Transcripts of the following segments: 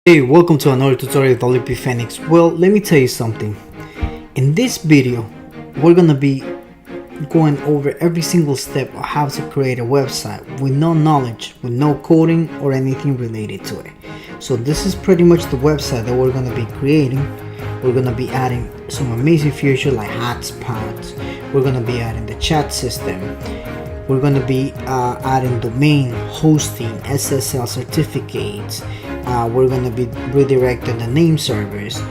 Hey, welcome to another tutorial of WPFENIX. Well, let me tell you something. In this video, we're gonna be going over every single step of how to create a website with no knowledge, with no coding or anything related to it. So this is pretty much the website that we're gonna be creating. We're gonna be adding some amazing features like hotspots. We're gonna be adding the chat system. We're gonna be adding domain, hosting, SSL certificates. We're gonna be redirecting the name servers.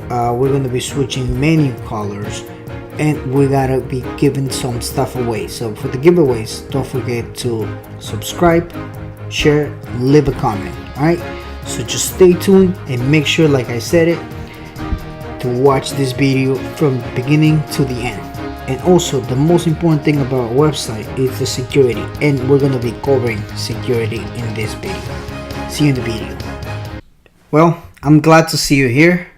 We're gonna be switching menu colors, and we gotta be giving some stuff away. So for the giveaways, don't forget to subscribe, share, leave a comment. All right. So just stay tuned and make sure, like I said it, to watch this video from the beginning to the end. And also, the most important thing about our website is the security, and we're gonna be covering security in this video. See you in the video. Well, I'm glad to see you here,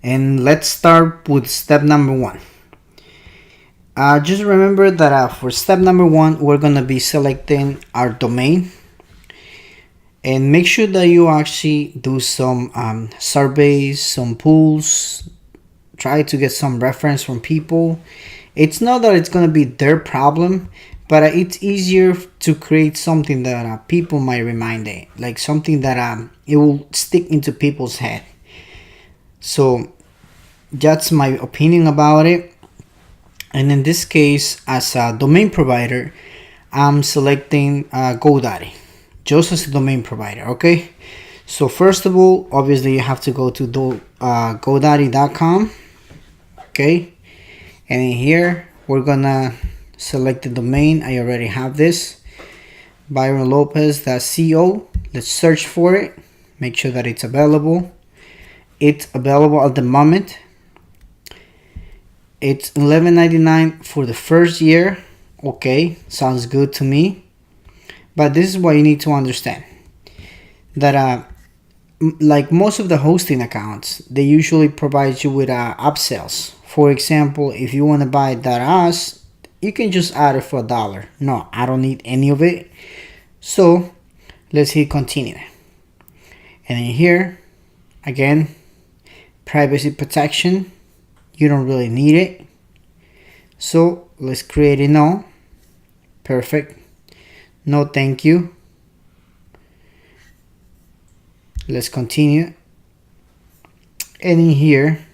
and let's start with step number one. Just remember that for step number one, we're gonna be selecting our domain, and make sure that you actually do some surveys, some polls. Try to get some reference from people. It's not that it's gonna be their problem, but it's easier to create something that people might remind it, like something that it will stick into people's head. So that's my opinion about it. And in this case, as a domain provider, I'm selecting GoDaddy just as a domain provider. Okay, so first of all, obviously you have to go to godaddy.com. Okay, and in here we're gonna select the domain. I already have this, byronlopez.co. Let's search for it, make sure that it's available. It's available at the moment. It's $11.99 for the first year. Okay, sounds good to me. But this is what you need to understand, that like most of the hosting accounts, they usually provide you with upsells. For example, if you want to buy .us, you can just add it for $1. No, I don't need any of it. So let's hit continue. And in here, again, privacy protection, you don't really need it. So let's create a no. Perfect. No, thank you. Let's continue. And in here,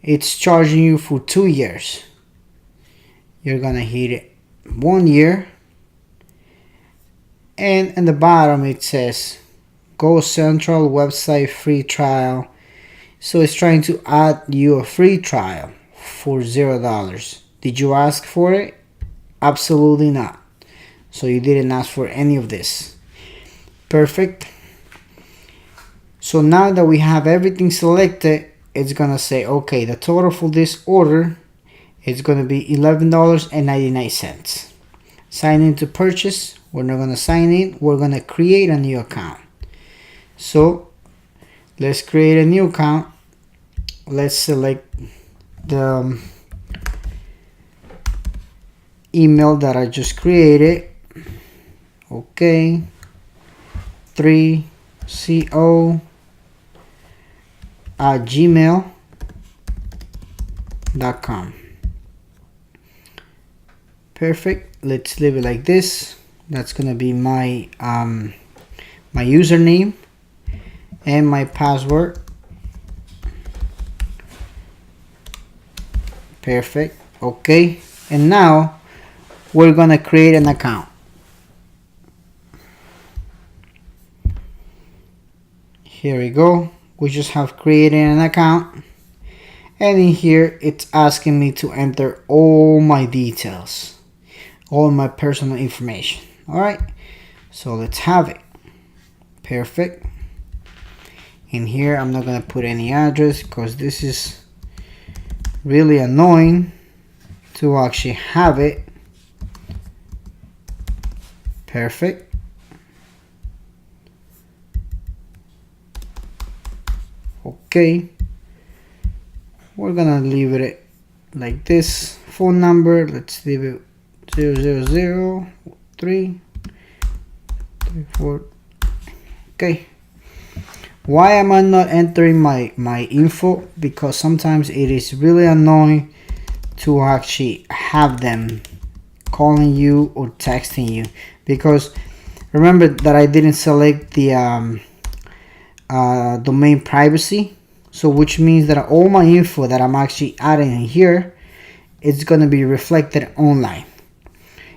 it's charging you for 2 years. You're gonna hit it 1 year, and in the bottom it says Go Central website free trial. So it's trying to add you a free trial for $0. Did you ask for it? Absolutely not. So you didn't ask for any of this. Perfect. So now that we have everything selected, it's gonna say, okay, the total for this order is gonna be $11.99. Sign in to purchase. We're not gonna sign in. We're gonna create a new account. So let's create a new account. Let's select the email that I just created. Okay, 3co@gmail.com. Perfect. Let's leave it like this. That's gonna be my my username and my password. Perfect. Okay, and now we're gonna create an account. Here we go. We just have created an account, and in here it's asking me to enter all my details, all my personal information. All right, so let's have it. Perfect. In here I'm not gonna put any address because this is really annoying to actually have it. Perfect. Okay, we're gonna leave it like this. Phone number, let's leave it 0003334. Okay, Why am I not entering my info? Because sometimes it is really annoying to actually have them calling you or texting you, because remember that I didn't select the domain privacy, so which means that all my info that I'm actually adding in here, it's going to be reflected online.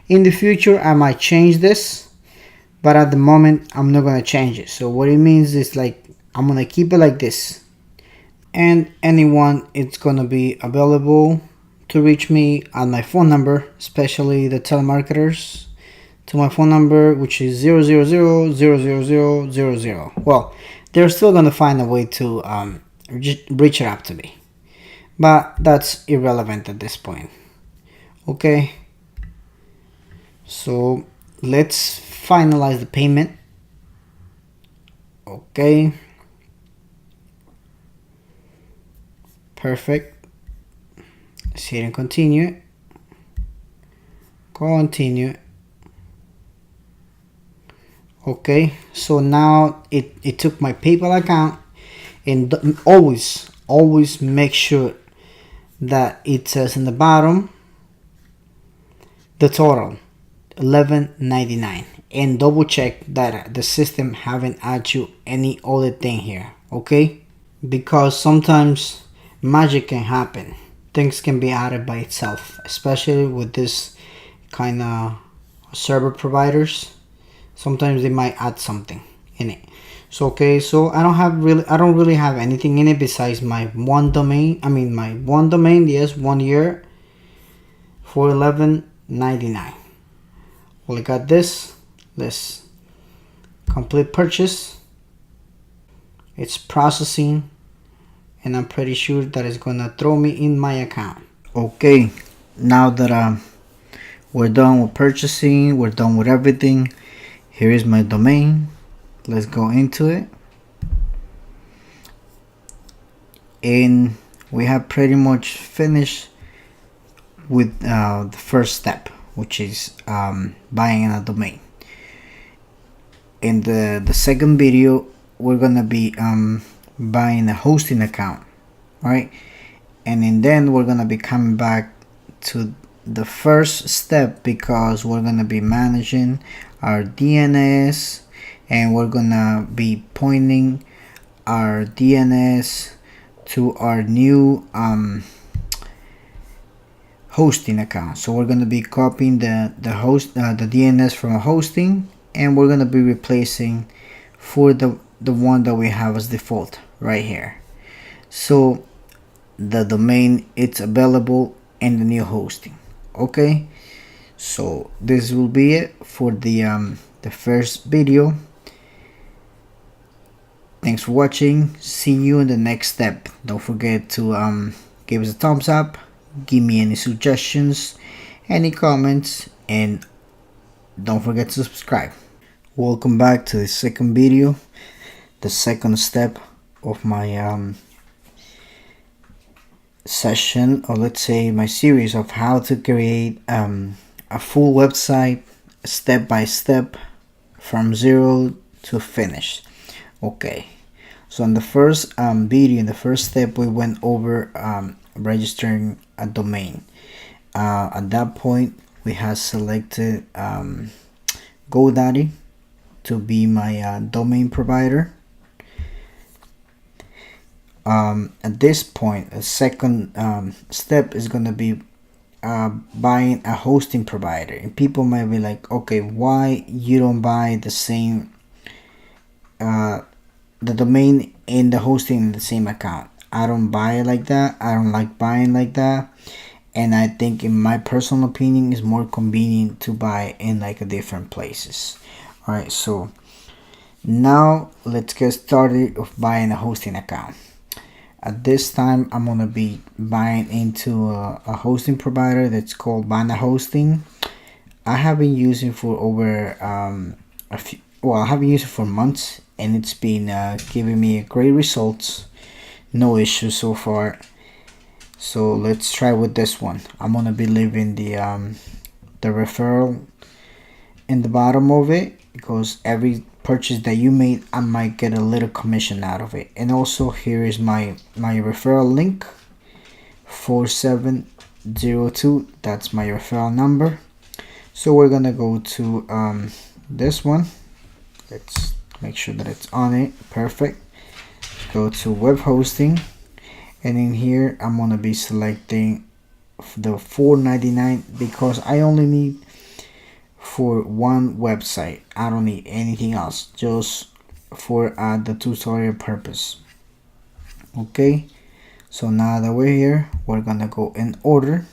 In the future I might change this, but at the moment I'm not going to change it. So what it means is, like, I'm going to keep it like this, and anyone it's going to be available to reach me on my phone number, especially the telemarketers, to my phone number, which is 000000000. Well, they're still going to find a way to reach it up to me, but that's irrelevant at this point. Okay, so let's finalize the payment. Okay, perfect. Let's hit and continue. Okay, so now it took my PayPal account, and always make sure that it says in the bottom the total $11.99, and double check that the system haven't added you any other thing here. Okay, because sometimes magic can happen, things can be added by itself, especially with this kind of server providers. Sometimes they might add something in it. So okay, so I don't really have anything in it besides my one domain. My one domain, yes, 1 year for $11.99. Well, I got this. Let's complete purchase. It's processing, and I'm pretty sure that it's gonna throw me in my account. Okay, now that we're done with purchasing, we're done with everything. Here is my domain. Let's go into it. And we have pretty much finished with the first step, which is buying a domain. In the second video, we're gonna be buying a hosting account, right? And then we're gonna be coming back to the first step, because we're gonna be managing our DNS, and we're gonna be pointing our DNS to our new hosting account. So we're gonna be copying the DNS from a hosting, and we're gonna be replacing for the one that we have as default right here. So the domain, it's available in the new hosting. Okay, so this will be it for the first video. Thanks for watching. See you in the next step. Don't forget to give us a thumbs up, give me any suggestions, any comments, and don't forget to subscribe. Welcome back to the second video, the second step of my session, or let's say my series of how to create a full website step by step from zero to finish. Okay, so in the first video, in the first step, we went over registering a domain. At that point, we had selected GoDaddy to be my domain provider. At this point, a second step is going to be buying a hosting provider. And people might be like, okay, why you don't buy the same the domain and the hosting in the same account? I don't buy it like that. I don't like buying like that, and I think, in my personal opinion, it's more convenient to buy in like a different places. All right, so now let's get started of buying a hosting account. At this time, I'm gonna be buying into a hosting provider that's called Bana Hosting. I have been using for over I haven't used it for months, and it's been giving me great results, no issues so far. So let's try with this one. I'm gonna be leaving the referral in the bottom of it, because every purchase that you made, I might get a little commission out of it. And also here is my referral link, 4702. That's my referral number. So we're gonna go to this one. Let's make sure that it's on it. Perfect. Go to web hosting, and in here I'm gonna be selecting the $4.99 because I only need for one website. I don't need anything else, just for the tutorial purpose. Okay, so now that we're here, we're gonna go in order,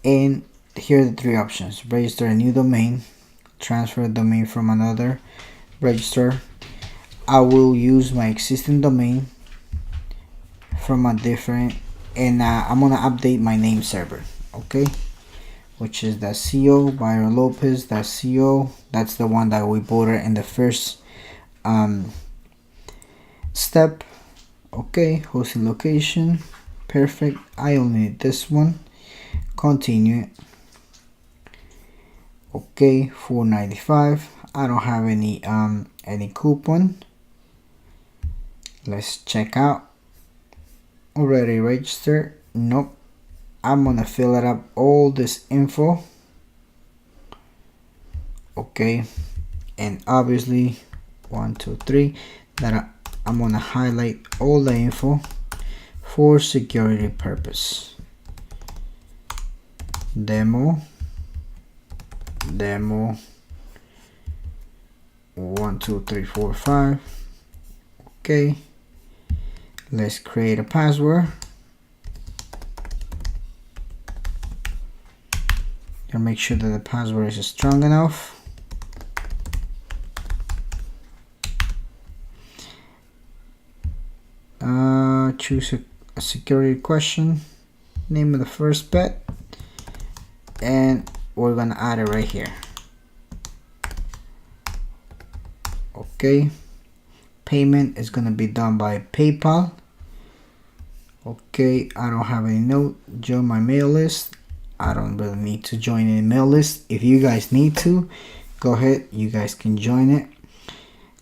and here are the three options: register a new domain, transfer a domain from another registrar. I will use my existing domain from a different, and I'm gonna update my name server, okay, which is the .co, Byron Lopez, .co. That's the one that we bought in the first step. Okay, hosting location, perfect. I only need this one. Continue. Okay, $4.95. I don't have any coupon. Let's check out. Already registered? Nope. I'm gonna fill it up, all this info. Okay, and obviously 1, 2, 3 that I'm gonna highlight all the info for security purpose. Demo 1, 2, 3, 4, 5. Okay, let's create a password. And make sure that the password is strong enough. Choose a security question, name of the first bet, and we're gonna add it right here. Okay, payment is gonna be done by PayPal. Okay, I don't have any note. Join my mail list. I don't really need to join any mail list. If you guys need to, go ahead, you guys can join it.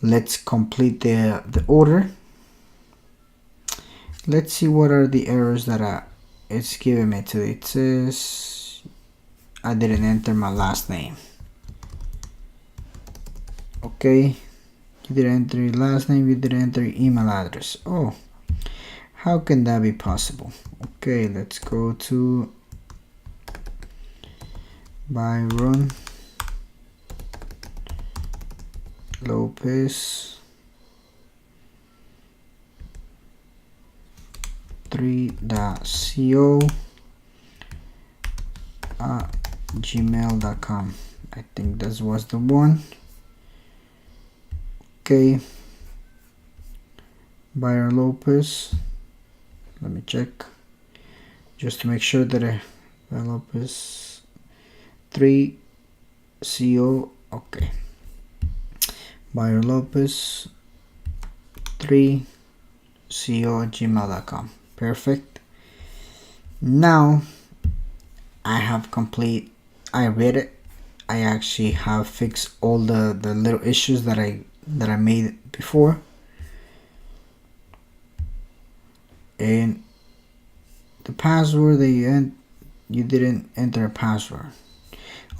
Let's complete the order. Let's see what are the errors that it's giving me to. It says I didn't enter my last name. Okay, you didn't enter your last name, you didn't enter your email address. Oh, how can that be possible? Okay, let's go to Byron Lopez 3.co at gmail.com. I think that was the one. Okay, Byron Lopez, let me check just to make sure that Byron Lopez 3.co. okay, Byron Lopez 3.co at gmail.com. Perfect. Now I have I read it. I actually have fixed all the little issues that I made before, and the password that you didn't enter a password.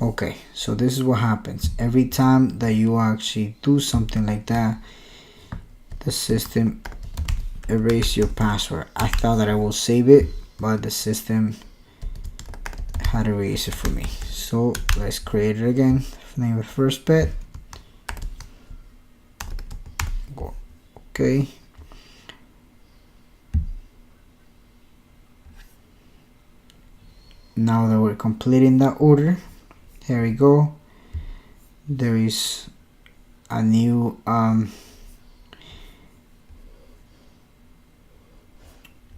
Okay, so this is what happens every time that you actually do something like that. The system erase your password. I thought that I will save it, but the system had to erase it for me. So let's create it again. Name of first bet. Okay. Now that we're completing that order, here we go. There is a new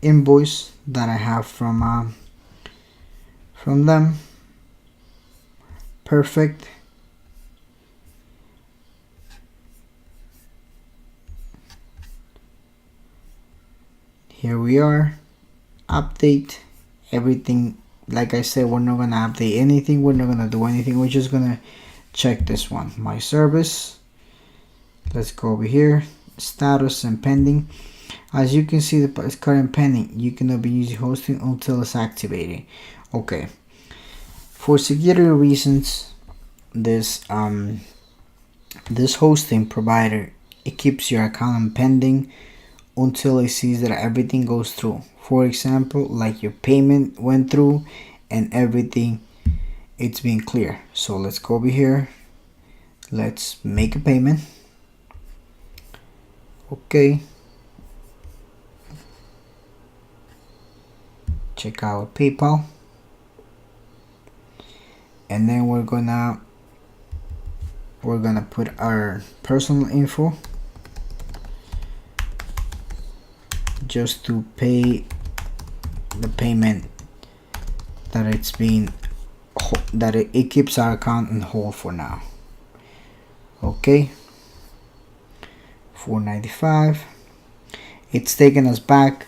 invoice that I have from them. Perfect. Here we are. Update everything. Like I said, we're not gonna update anything, we're not gonna do anything, we're just gonna check this one, my service. Let's go over here, status and pending. As you can see, the current pending. You cannot be using hosting until it's activated. Okay, for security reasons, this this hosting provider, it keeps your account on pending until it sees that everything goes through. For example, like your payment went through and everything, it's been clear. So let's go over here, let's make a payment. Okay, check out PayPal, and then we're gonna put our personal info just to pay the payment that it's been, that it keeps our account on hold for now. Okay, $4.95. It's taking us back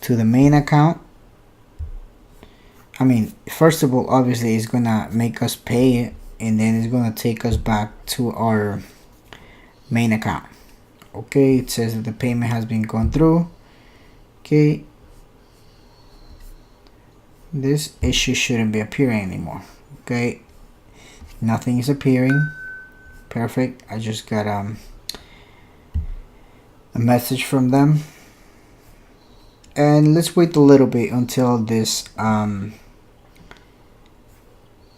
to the main account. I mean, first of all, obviously it's gonna make us pay it, and then it's gonna take us back to our main account. Okay, it says that the payment has been gone through. Okay, this issue shouldn't be appearing anymore. Okay, nothing is appearing. Perfect. I just got a message from them, and let's wait a little bit until this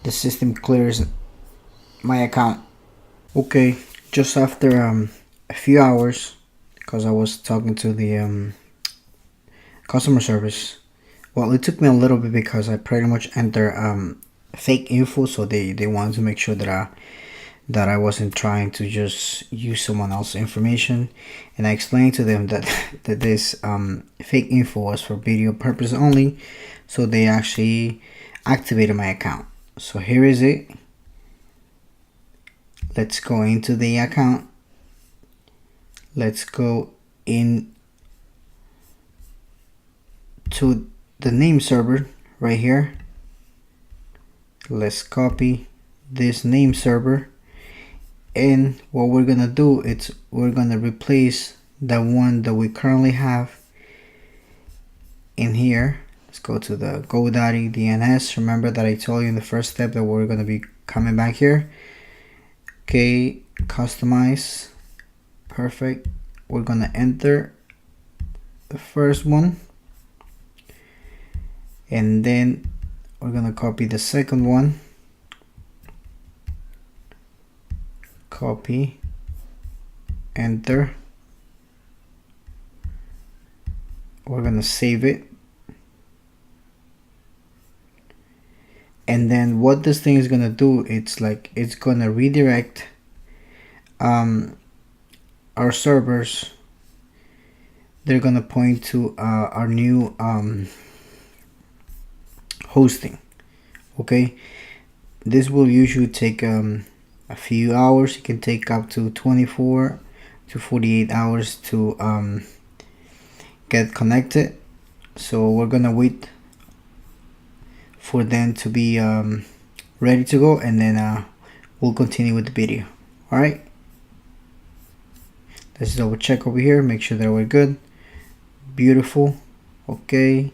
the system clears my account. Okay, just after a few hours, because I was talking to the customer service. Well, it took me a little bit because I pretty much entered fake info, so they wanted to make sure that I wasn't trying to just use someone else's information, and I explained to them that that this fake info was for video purpose only, so they actually activated my account. So here is it. Let's go into the account. Let's go in to the name server right here. Let's copy this name server, and what we're gonna do is we're gonna replace the one that we currently have in here. Let's go to the GoDaddy DNS. Remember that I told you in the first step that we're gonna be coming back here. Okay, customize. Perfect. We're gonna enter the first one, and then we're gonna copy the second one. Copy, enter. We're gonna save it, and then what this thing is gonna do, it's gonna redirect our servers. They're gonna point to our new hosting. Okay, this will usually take a few hours. It can take up to 24 to 48 hours to get connected, so we're gonna wait for them to be ready to go, and then we'll continue with the video. All right, let's double check over here, make sure that we're good. Beautiful. Okay,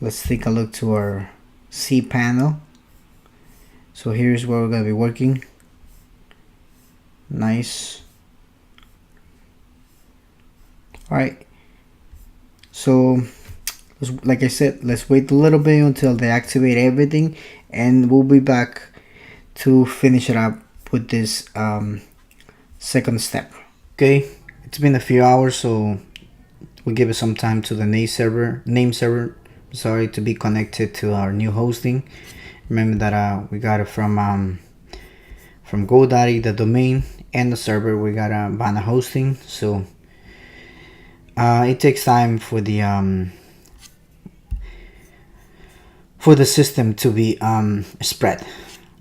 let's take a look to our cPanel. So here's where we're gonna be working. Nice. All right, so like I said, let's wait a little bit until they activate everything, and we'll be back to finish it up with this second step. Okay, it's been a few hours, so we'll give it some time to the name server, to be connected to our new hosting. Remember that we got it from GoDaddy, the domain, and the server. We got Vana hosting, so it takes time for the system to be spread.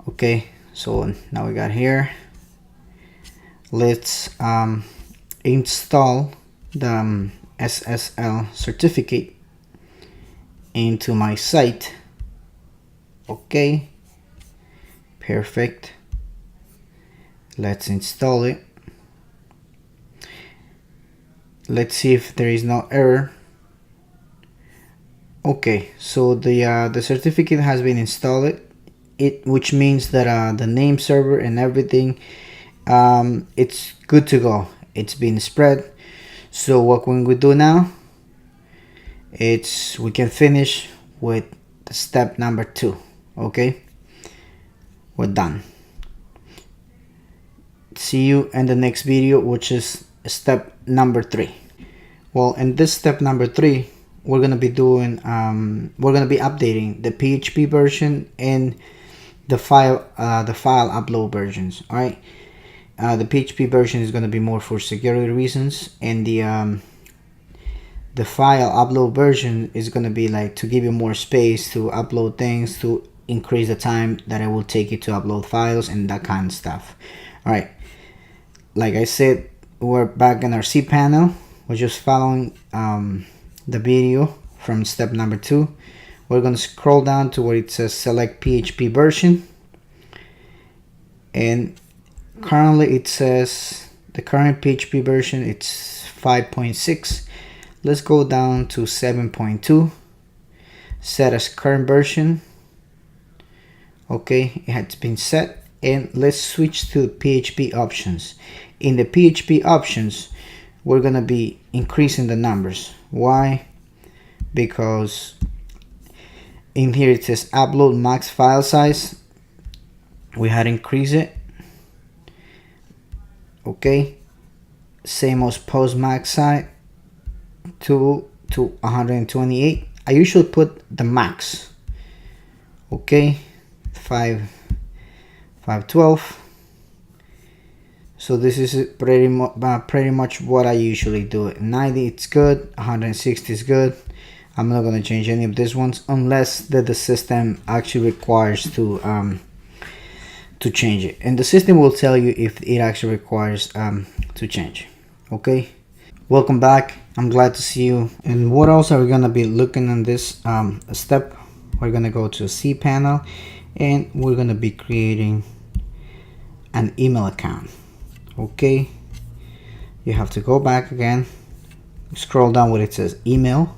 Okay, so now we got here. Let's install the SSL certificate into my site. Okay, perfect. Let's install it. Let's see if there is no error. Okay, so the certificate has been installed, which means that the name server and everything, it's good to go. It's been spread. So what can we do now? We can finish with step number 2. Okay, we're done. See you in the next video, which is step number 3. Well, in this step number 3, we're gonna be doing we're gonna be updating the PHP version and the file upload versions. All right, the PHP version is gonna be more for security reasons, and the file upload version is gonna be like to give you more space to upload things, to increase the time that it will take you to upload files and that kind of stuff. All right, like I said, we're back in our cPanel. We're just following the video from step number 2. We're going to scroll down to where it says select PHP version, and currently it says the current PHP version, it's 5.6. Let's go down to 7.2, set as current version. Okay, it has been set, and let's switch to PHP options. In the PHP options, we're gonna be increasing the numbers. Why? Because in here it says upload max file size. We had to increase it. Okay, same as post max size to 128. I usually put the max. Okay, 512. So this is pretty much what I usually do. 90 it's good, 160 is good. I'm not gonna change any of these ones unless that the system actually requires to change it, and the system will tell you if it actually requires to change. Okay, welcome back. I'm glad to see you. And what else are we gonna be looking on this step? We're gonna go to cPanel, and we're gonna be creating an email account. Okay, you have to go back again, scroll down where it says email,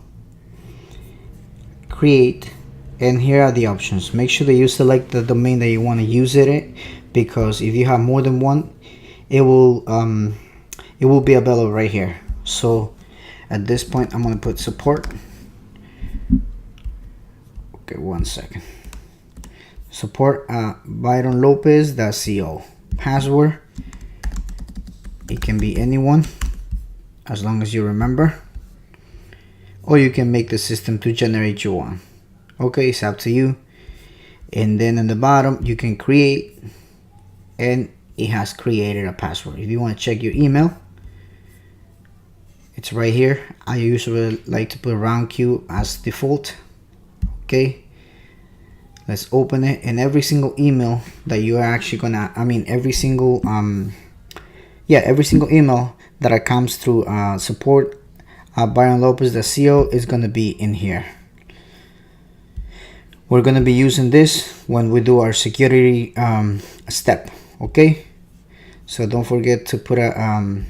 create, and here are the options. Make sure that you select the domain that you want to use it, because if you have more than one, it will be available right here. So at this point, I'm going to put support. Okay, one second. Support byronlopez.co. Password, it can be anyone as long as you remember, or you can make the system to generate your one. Okay, it's up to you. And then in the bottom you can create, and it has created a password. If you want to check your email, it's right here. I usually like to put round Q as default. Okay, let's open it, and every single email that you are actually gonna, every single email that comes through support byronlopez.co is gonna be in here. We're gonna be using this when we do our security step. Okay, so don't forget to put an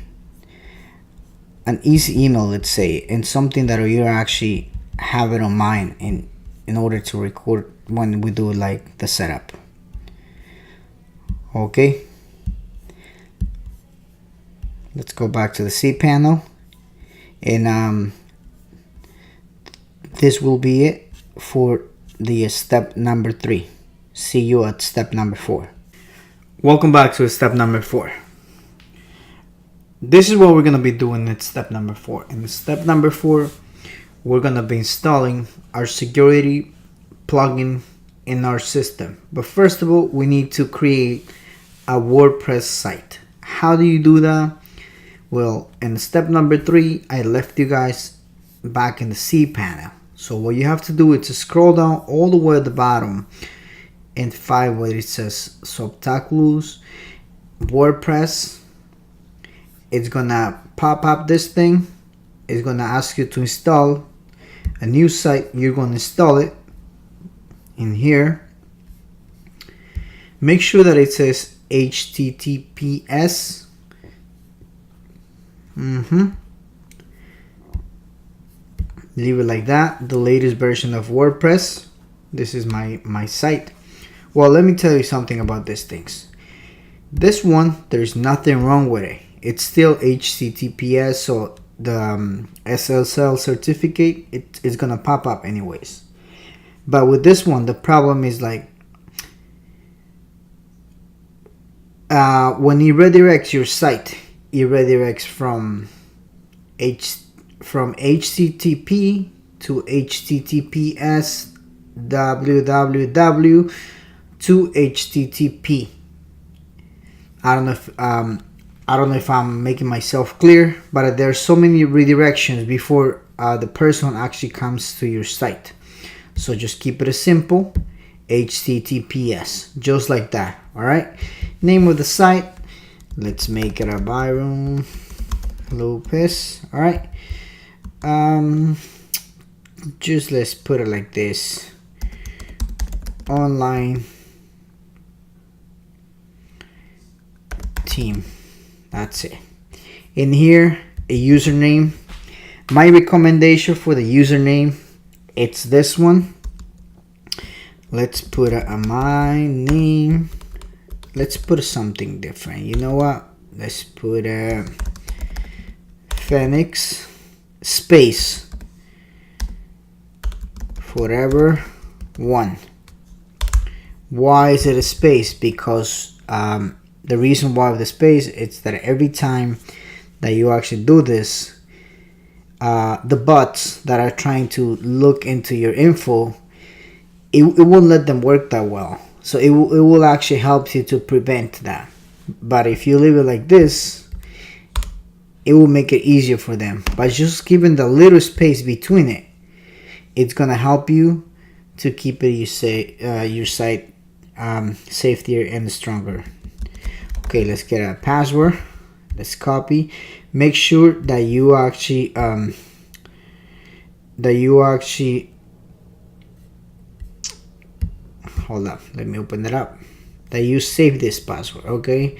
easy email, let's say, and something that you actually have it on mind in order to record when we do like the setup. Okay, let's go back to the cPanel, and this will be it for the step number 3. See you at step number 4. Welcome back to step number 4. This is what we're going to be doing at step number 4. In step number 4, we're going to be installing our security plugin in our system. But first of all, we need to create a WordPress site. How do you do that? Well, in step number 3, I left you guys back in the cPanel. So what you have to do is to scroll down all the way at the bottom and find where it says Subtaclus WordPress. It's gonna pop up this thing. It's gonna ask you to install a new site. You're gonna install it in here. Make sure that it says HTTPS. leave it like that. The latest version of WordPress. This is my site. Well, let me tell you something about these things. This one, there's nothing wrong with it. It's still HTTPS, so the SSL certificate, it's gonna pop up anyways. But with this one, the problem is like when it redirects your site, it redirects from HTTP to HTTPS www to HTTP. I don't know if I'm making myself clear, but there's so many redirections before the person actually comes to your site. So just keep it as simple, HTTPS, just like that. All right. Name of the site, let's make it a Byron Lopez. All right. Just let's put it like this: online team. That's it. In here, a username. My recommendation for the username, it's this one. Let's put my name. Let's put something different. You know what? Let's put Phoenix space forever 1. Why is it a space? Because the reason why of the space, it's that every time that you actually do this, the bots that are trying to look into your info, it won't let them work that well. So it will actually help you to prevent that. But if you leave it like this, it will make it easier for them. By just giving the little space between it, it's gonna help you to keep it, your site safer and stronger. Okay, let's get a password. Let's copy. Make sure that you actually hold up, let me open it up, that you save this password. Okay,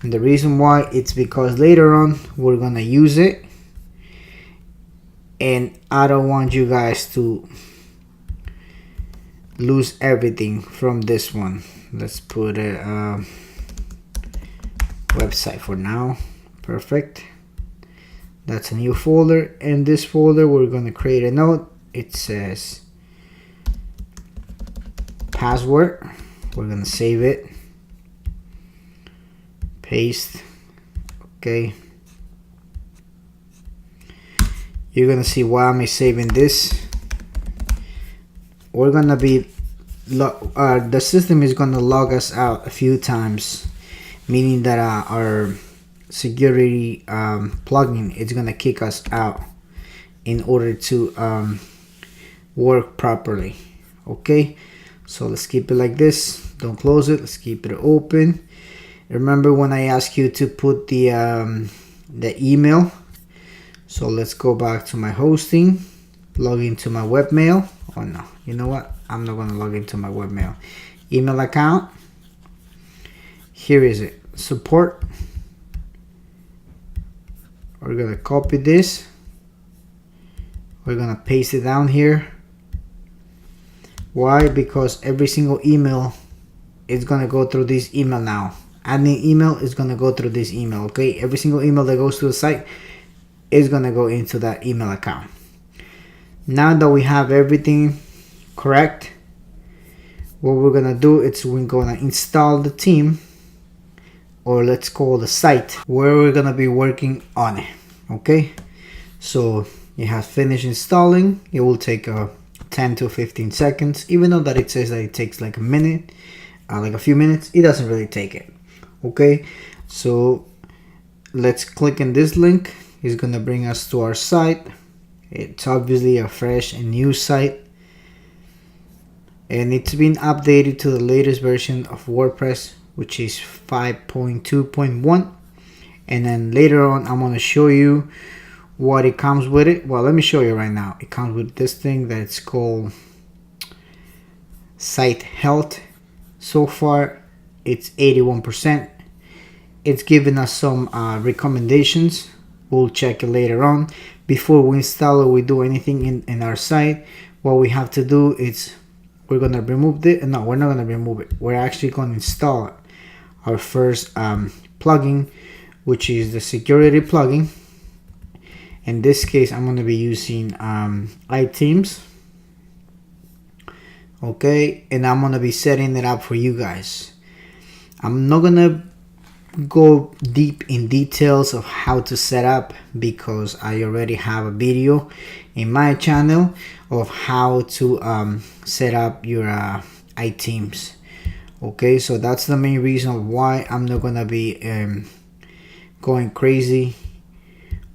and the reason why, it's because later on we're gonna use it, and I don't want you guys to lose everything from this one. Let's put a website for now. Perfect. That's a new folder. In this folder, we're going to create a note. It says password. We're going to save it. Paste. Okay. You're going to see why am I saving this. We're going to be the system is going to log us out a few times, meaning that our security plugin is going to kick us out in order to work properly. Okay, so let's keep it like this. Don't close it. Let's keep it open. Remember when I asked you to put the email? So let's go back to my hosting, log into my webmail. Oh no, you know what? I'm not going to log into my webmail. Email account. Here is it. Support. We're going to copy this. We're going to paste it down here. Why? Because every single email is going to go through this email now. Admin email is going to go through this email. Okay, every single email that goes to the site is going to go into that email account. Now that we have everything correct, what we're going to do is we're going to install the theme, or let's call the site where we're going to be working on it. Okay, so it has finished installing. It will take 10 to 15 seconds, even though that it says that it takes like a minute, like a few minutes. It doesn't really take it. Okay, so let's click on this link. It's gonna bring us to our site. It's obviously a fresh and new site, and it's been updated to the latest version of WordPress, which is 5.2.1. and then later on I'm gonna show you what it comes with it. Well, let me show you right now. It comes with this thing that's called Site Health. So far it's 81%. It's given us some recommendations. we'll check it later on. Before we install or we do anything in our site, what we have to do is we're gonna remove it. No, we're not gonna remove it. We're actually gonna install our first plugin, which is the security plugin. In this case, I'm gonna be using iThemes. Okay, and I'm gonna be setting it up for you guys. I'm not gonna go deep in details of how to set up because I already have a video in my channel of how to set up your iThemes. Okay, so that's the main reason why I'm not gonna be going crazy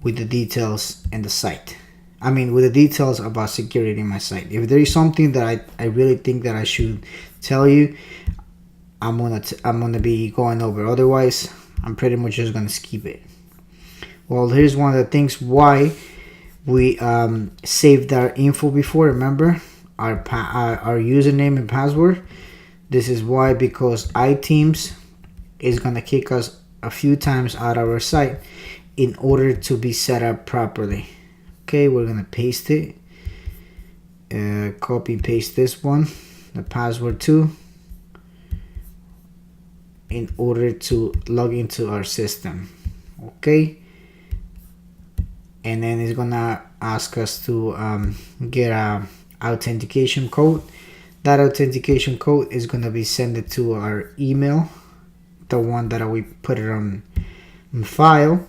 with the details in the site. I mean, with the details about security in my site. If there is something that I really think that I should tell you, I'm gonna be going over. Otherwise, I'm pretty much just gonna skip it. Well, here's one of the things why we saved our info before. Remember our username and password. This is why, because iThemes is gonna kick us a few times out of our site in order to be set up properly. Okay, we're gonna paste it, copy and paste this one, the password too, in order to log into our system. Okay, and then it's gonna ask us to get a authentication code. That authentication code is gonna be sent to our email, the one that we put it on file.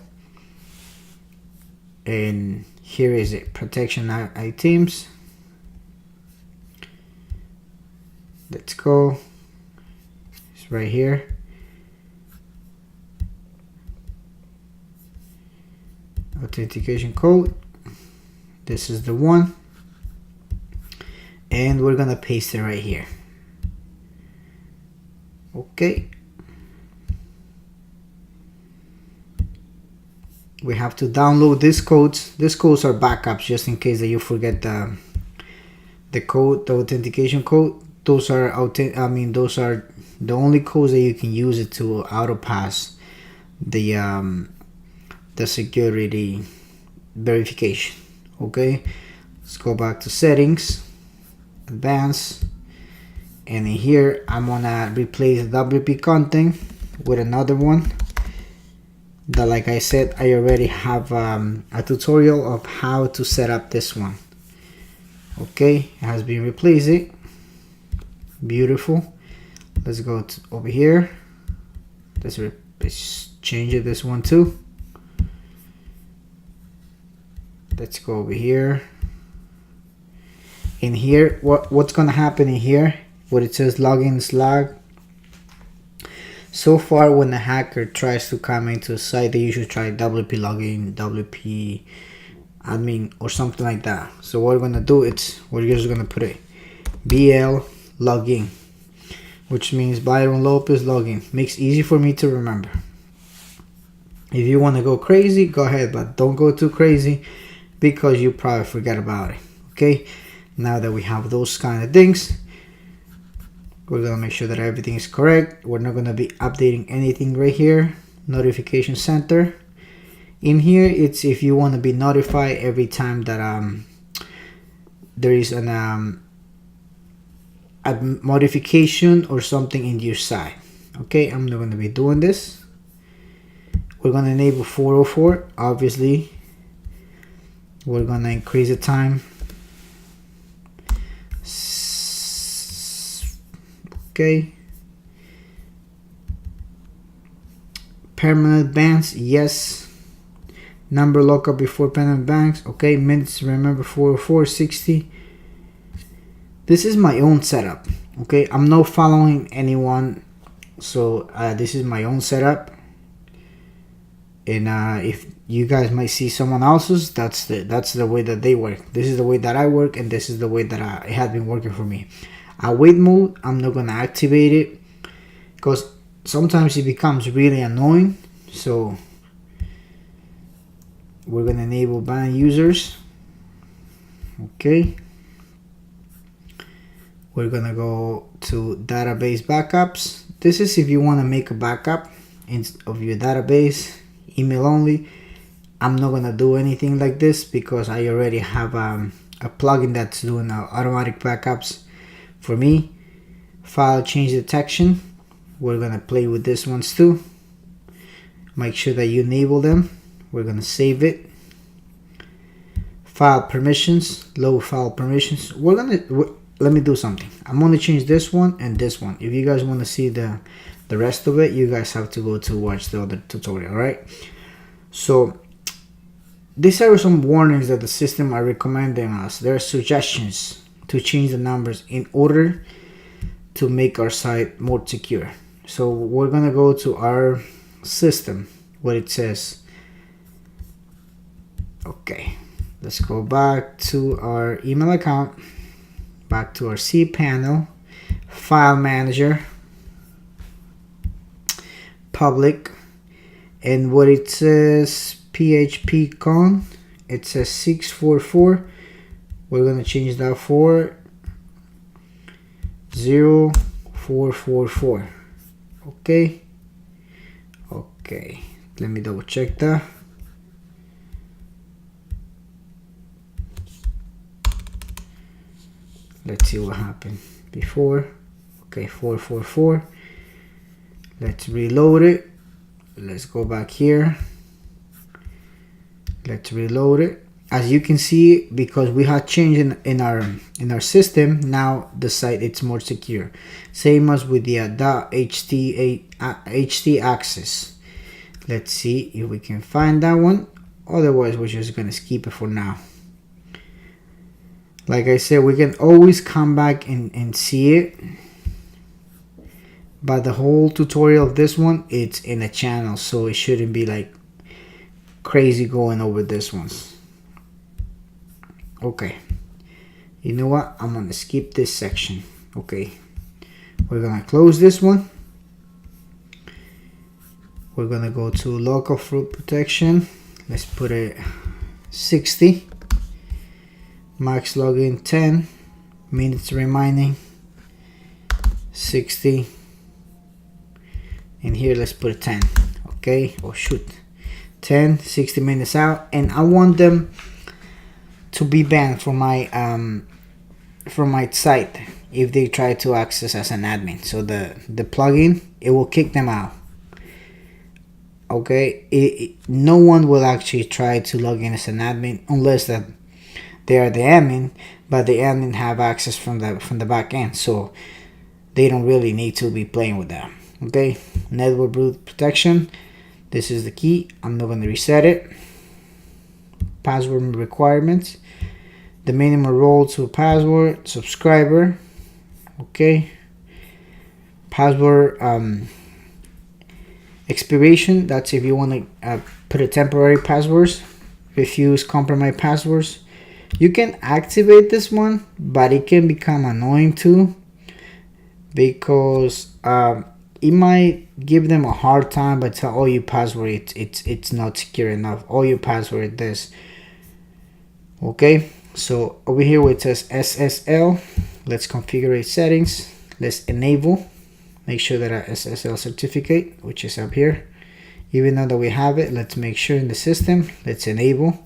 And here is it, protection iThemes. Let's go. It's right here. Authentication code. This is the one. And we're gonna paste it right here. Okay. We have to download these codes. These codes are backups just in case that you forget the code, the authentication code. Those are those are the only codes that you can use it to auto pass the security verification. Okay, let's go back to settings, advanced, and in here I'm gonna replace the WP content with another one that, like I said, I already have a tutorial of how to set up this one. Okay, it has been replaced. Beautiful. Let's go over here. Let's change it, this one too. Let's go over here. In here, what's gonna happen in here, what it says login slag. So far, when a hacker tries to come into a site, they usually try WP login, WP admin, or something like that. So what we're gonna do is we're just gonna put it BL login, which means Byron Lopez login. Makes easy for me to remember. If you want to go crazy, go ahead, but don't go too crazy because you probably forget about it. Okay, now that we have those kind of things, we're gonna make sure that everything is correct. We're not gonna be updating anything right here. Notification center. In here, it's if you want to be notified every time that there is a modification or something in your site. Okay, I'm not gonna be doing this. We're gonna enable 404. Obviously, we're gonna increase the time. Okay. Permanent bans, yes. Number lockup before permanent bans. Okay, minutes, remember 40460. This is my own setup. Okay, I'm not following anyone, so this is my own setup. And if you guys might see someone else's, that's the way that they work. This is the way that I work, and this is the way that it has been working for me. Await mode, I'm not gonna activate it because sometimes it becomes really annoying. So we're gonna enable ban users. Okay, we're gonna go to database backups. This is if you want to make a backup of your database, email only. I'm not gonna do anything like this because I already have a plugin that's doing automatic backups for me. File change detection, we're gonna play with this ones too. Make sure that you enable them. We're gonna save it. File permissions, low file permissions. Let me do something. I'm gonna change this one and this one. If you guys want to see the rest of it, you guys have to go to watch the other tutorial. All right, so these are some warnings that the system are recommending us. There are suggestions to change the numbers in order to make our site more secure. So we're gonna go to our system, what it says. Okay, let's go back to our email account, back to our cPanel, file manager, public, and what it says, phpcon, it says 644. We're gonna change that for 0444. Okay, let me double check that. Let's see what happened before. Okay, 444. Let's reload it. Let's go back here. Let's reload it. As you can see, because we had changed in our system, now the site it's more secure. Same as with the .ht access. Let's see if we can find that one. Otherwise, we're just gonna skip it for now. Like I said, we can always come back and see it. But the whole tutorial of this one, it's in a channel, so it shouldn't be like crazy going over this ones. Okay, you know what, I'm gonna skip this section. Okay, we're gonna close this one. We're gonna go to local fruit protection. Let's put it 60. Max login 10. Minutes remaining 60. And here let's put 10. Okay, oh shoot, 10, 60 minutes out, and I want them to be banned from my site if they try to access as an admin. So the plugin, it will kick them out. Okay, no one will actually try to log in as an admin unless that they are the admin, but the admin have access from the back end, so they don't really need to be playing with that. Okay, network root protection, this is the key. I'm not going to reset it. Password requirements, the minimum role to password, subscriber. Okay, password expiration, that's if you want to put a temporary passwords, refuse compromise passwords. You can activate this one, but it can become annoying too, because it might give them a hard time by telling, oh, your password it's not secure enough, oh, your password this. Okay, so over here where it says SSL, let's configure settings. Let's enable, make sure that our SSL certificate, which is up here, even though that we have it, let's make sure in the system, let's enable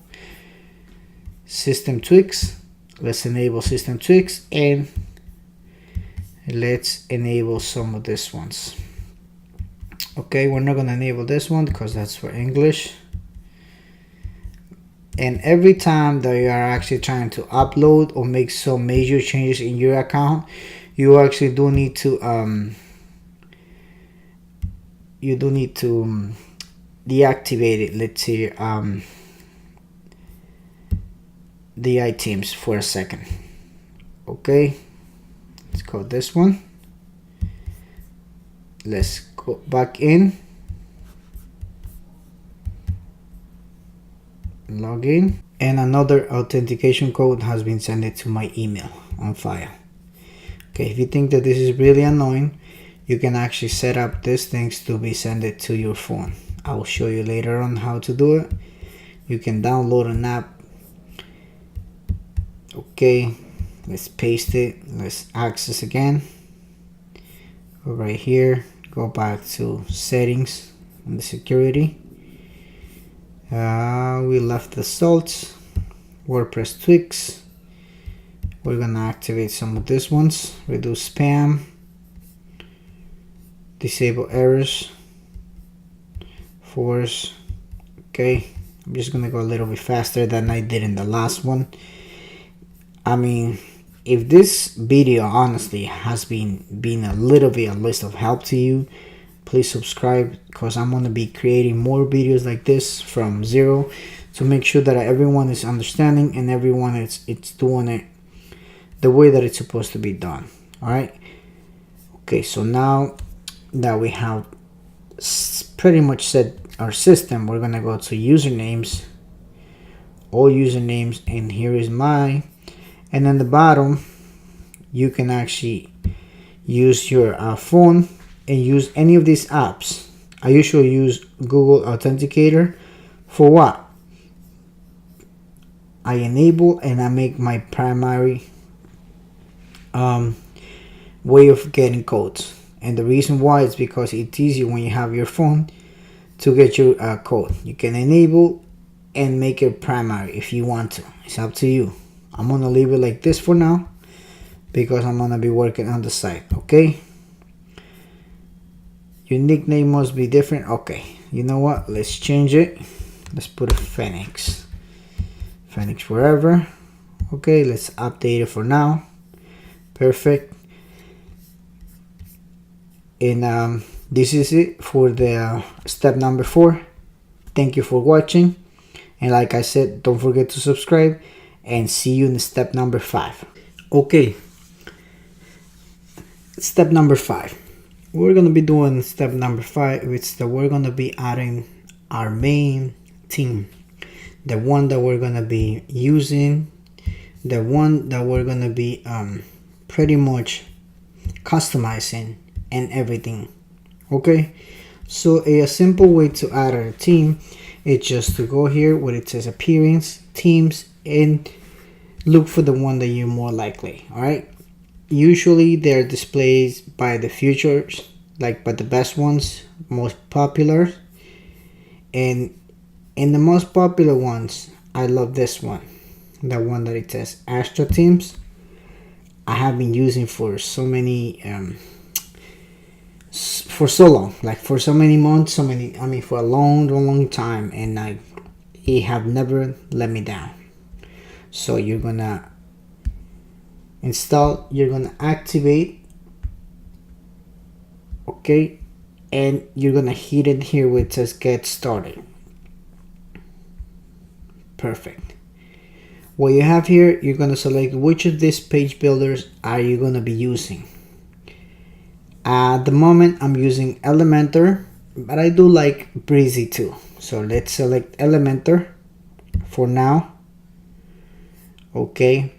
system tweaks. Let's enable system tweaks, and let's enable some of these ones. Okay, we're not going to enable this one because that's for English. And every time that you are actually trying to upload or make some major changes in your account, you actually do need to deactivate it. Let's see, the items for a second. Okay, let's go this one. Let's go back in, log in, and another authentication code has been sent to my email on file. Okay, if you think that this is really annoying, you can actually set up these things to be sent to your phone. I will show you later on how to do it. You can download an app. Okay, let's paste it. Let's access again. Go right here, go back to settings and the security. We left the salts, WordPress tweaks. We're gonna activate some of these ones, reduce spam, disable errors, force. Okay, I'm just gonna go a little bit faster than I did in the last one. I mean, if this video honestly has been a little bit at least of help to you, please subscribe, because I'm gonna be creating more videos like this from zero to make sure that everyone is understanding and everyone it's doing it the way that it's supposed to be done. All right. Okay, so now that we have pretty much set our system, we're gonna go to usernames, all usernames, and here is mine. And then the bottom, you can actually use your phone and use any of these apps. I usually use Google Authenticator. For what? I enable and I make my primary way of getting codes. And the reason why is because it's easier when you have your phone to get your code. You can enable and make it primary if you want to. It's up to you. I'm gonna leave it like this for now because I'm gonna be working on the site. Okay, your nickname must be different. Okay, you know what, let's change it. Let's put a Phoenix forever. Okay, let's update it for now. Perfect. And this is it for the step number 4. Thank you for watching, and like I said, don't forget to subscribe, and see you in step number 5. Okay, step number 5, we're gonna be doing step number 5. It's that we're gonna be adding our main theme, the one that we're gonna be using, the one that we're gonna be pretty much customizing and everything. Okay, so a simple way to add a theme is just to go here where it says appearance, themes, and look for the one that you're more likely. All right, usually they're displayed by the features, like by the best ones, most popular. And in the most popular ones, I love this one, the one that it says Astra themes. I have been using for so many for so long, like for so many months, for a long time, and it have never let me down. So you're gonna install, you're gonna activate, okay, and you're gonna hit it here where it says get started. Perfect. What you have here, you're gonna select which of these page builders are you gonna be using. At the moment I'm using Elementor, but I do like Breezy too, so let's select Elementor for now. Okay,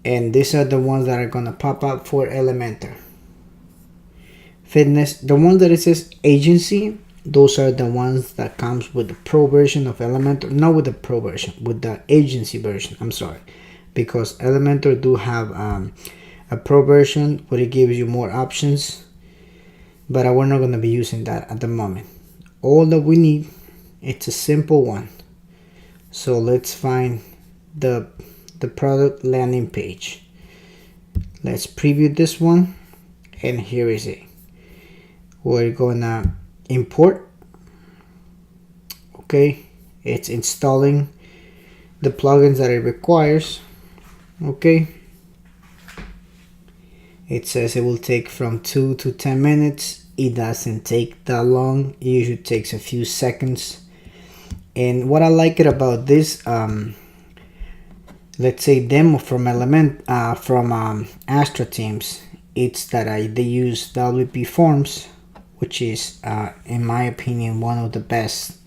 and these are the ones that are gonna pop up for Elementor. Fitness, the one that it says agency, those are the ones that comes with the pro version of Elementor, not with the pro version, with the agency version. I'm sorry, because Elementor do have a pro version where it gives you more options, but we're not going to be using that at the moment. All that we need, it's a simple one. So let's find the product landing page. Let's preview this one, and here is it. We're gonna import. Okay, it's installing the plugins that it requires. Okay, it says it will take from 2 to 10 minutes. It doesn't take that long. It usually takes a few seconds. And what I like it about this let's say demo from Astra themes, it's that they use WP forms, which is in my opinion one of the best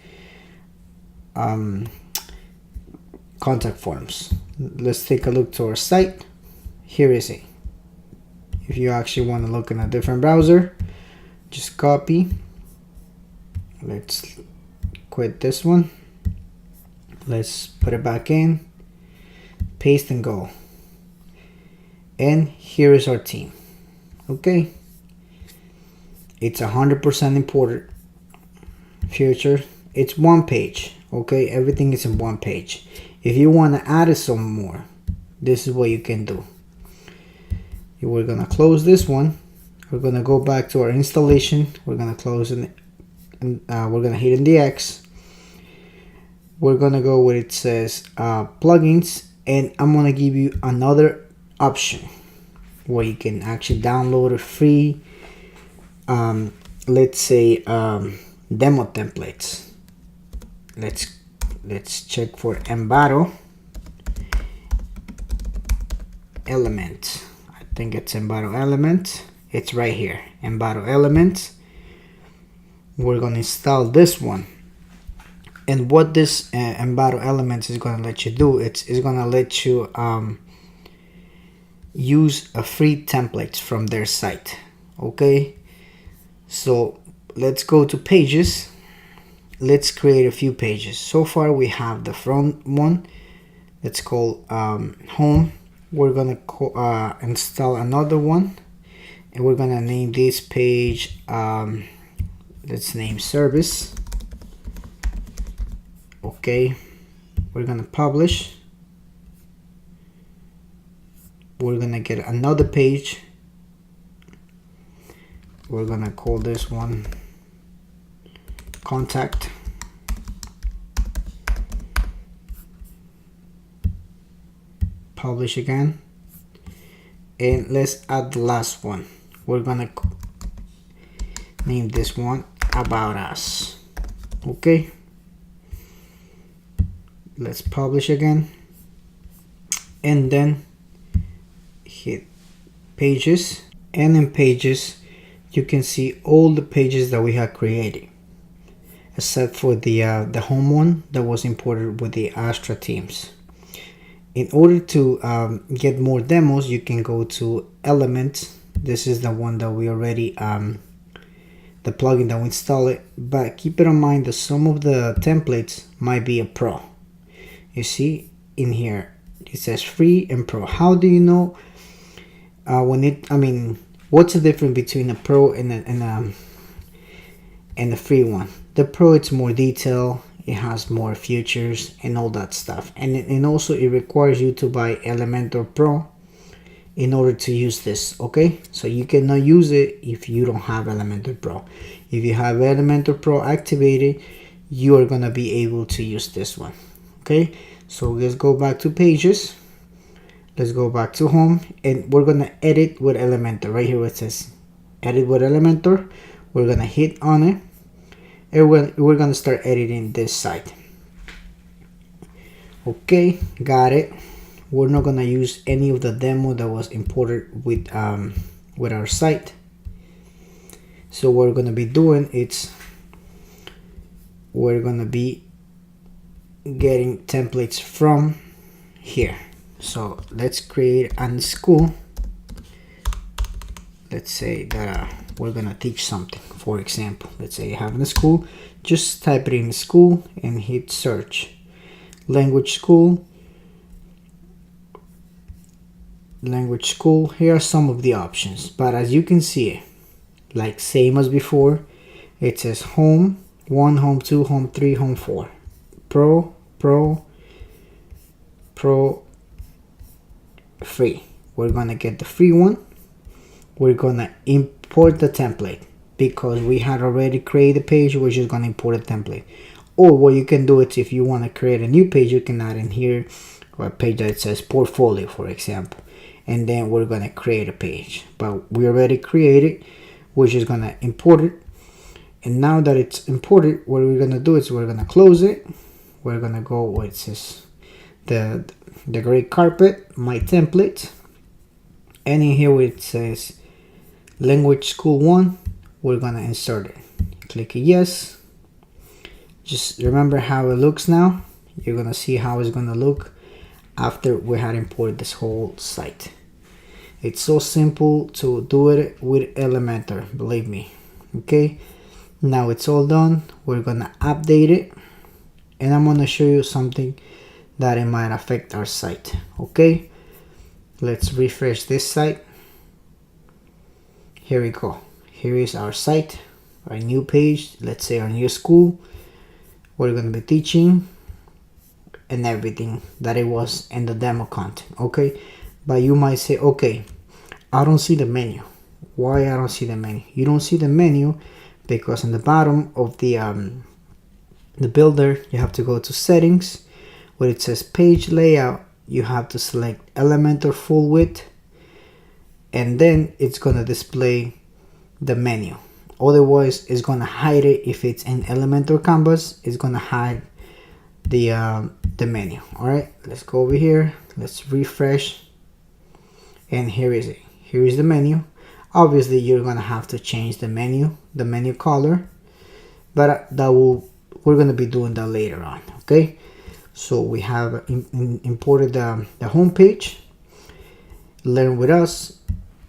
contact forms. Let's take a look to our site. Here is it. If you actually want to look in a different browser, just copy. Let's quit this one. Let's put it back in, paste and go. And here is our theme. Okay, it's 100% imported feature. It's one page. Okay, everything is in one page. If you want to add some more, this is what you can do. We're gonna close this one. We're gonna go back to our installation. We're gonna close it, and we're gonna hit in the X. We're gonna go where it says plugins, and I'm gonna give you another option where you can actually download a free let's say demo templates. Let's check for Envato element. I think it's Envato element. It's right here, Envato element. We're gonna install this one, and what this Envato element is gonna let you do, it's gonna let you use a free templates from their site. Okay, so let's go to pages. Let's create a few pages. So far we have the front one. Let's call home. We're gonna install another one, and we're gonna name this page let's name service. Okay, we're gonna publish. We're gonna get another page. We're gonna call this one contact. Publish again, and let's add the last one. We're gonna name this one about us. Okay, let's publish again, and then hit pages, and in pages you can see all the pages that we have created, except for the home one that was imported with the Astra themes. In order to get more demos, you can go to Element. This is the one that we already the plugin that we install it, but keep it in mind that some of the templates might be a pro. You see in here it says free and pro. How do you know what's the difference between a pro and a free one? The pro, it's more detail, it has more features and all that stuff, and also it requires you to buy Elementor Pro in order to use this. Okay, so you cannot use it if you don't have Elementor Pro. If you have Elementor Pro activated, you are gonna be able to use this one. Okay, so let's go back to pages. Let's go back to home, and we're gonna edit with Elementor. Right here where it says edit with Elementor, we're gonna hit on it, and we're gonna start editing this site. Okay, got it. We're not gonna use any of the demo that was imported with our site. So what we're gonna be doing is we're gonna be getting templates from here. So let's create a school. Let's say that we're gonna teach something. For example, let's say you have a school. Just type it in school and hit search. Language school. Language school. Here are some of the options, but as you can see, like same as before, it says home 1, home 2, home 3, home 4, pro, free. We're gonna get the free one. We're gonna import the template because we had already created a page. We're just gonna import a template. Or what you can do is, if you want to create a new page, you can add in here a page that says portfolio, for example, and then we're gonna create a page. But we already created, we're just gonna import it. And now that it's imported, what we're gonna do is we're gonna close it. We're gonna go where it says the gray carpet, my template, and in here where it says language school 1, we're gonna insert it. Click yes. Just remember how it looks now. You're gonna see how it's gonna look after we had imported this whole site. It's so simple to do it with Elementor, believe me. Okay, now it's all done. We're gonna update it, and I'm gonna show you something that it might affect our site. Okay, let's refresh this site. Here we go. Here is our site, our new page. Let's say our new school. we're going to be teaching and everything that it was in the demo content. Okay, but you might say, okay, I don't see the menu. Why I don't see the menu? You don't see the menu because in the bottom of the builder, you have to go to settings where it says page layout. You have to select Elementor full width, and then it's gonna display the menu. Otherwise, it's gonna hide it. If it's in Elementor canvas, it's gonna hide the menu. All right, let's go over here. Let's refresh, and here is it. Here is the menu. Obviously, you're gonna have to change the menu color, but we're gonna be doing that later on. Okay, so we have imported the home page. Learn with us.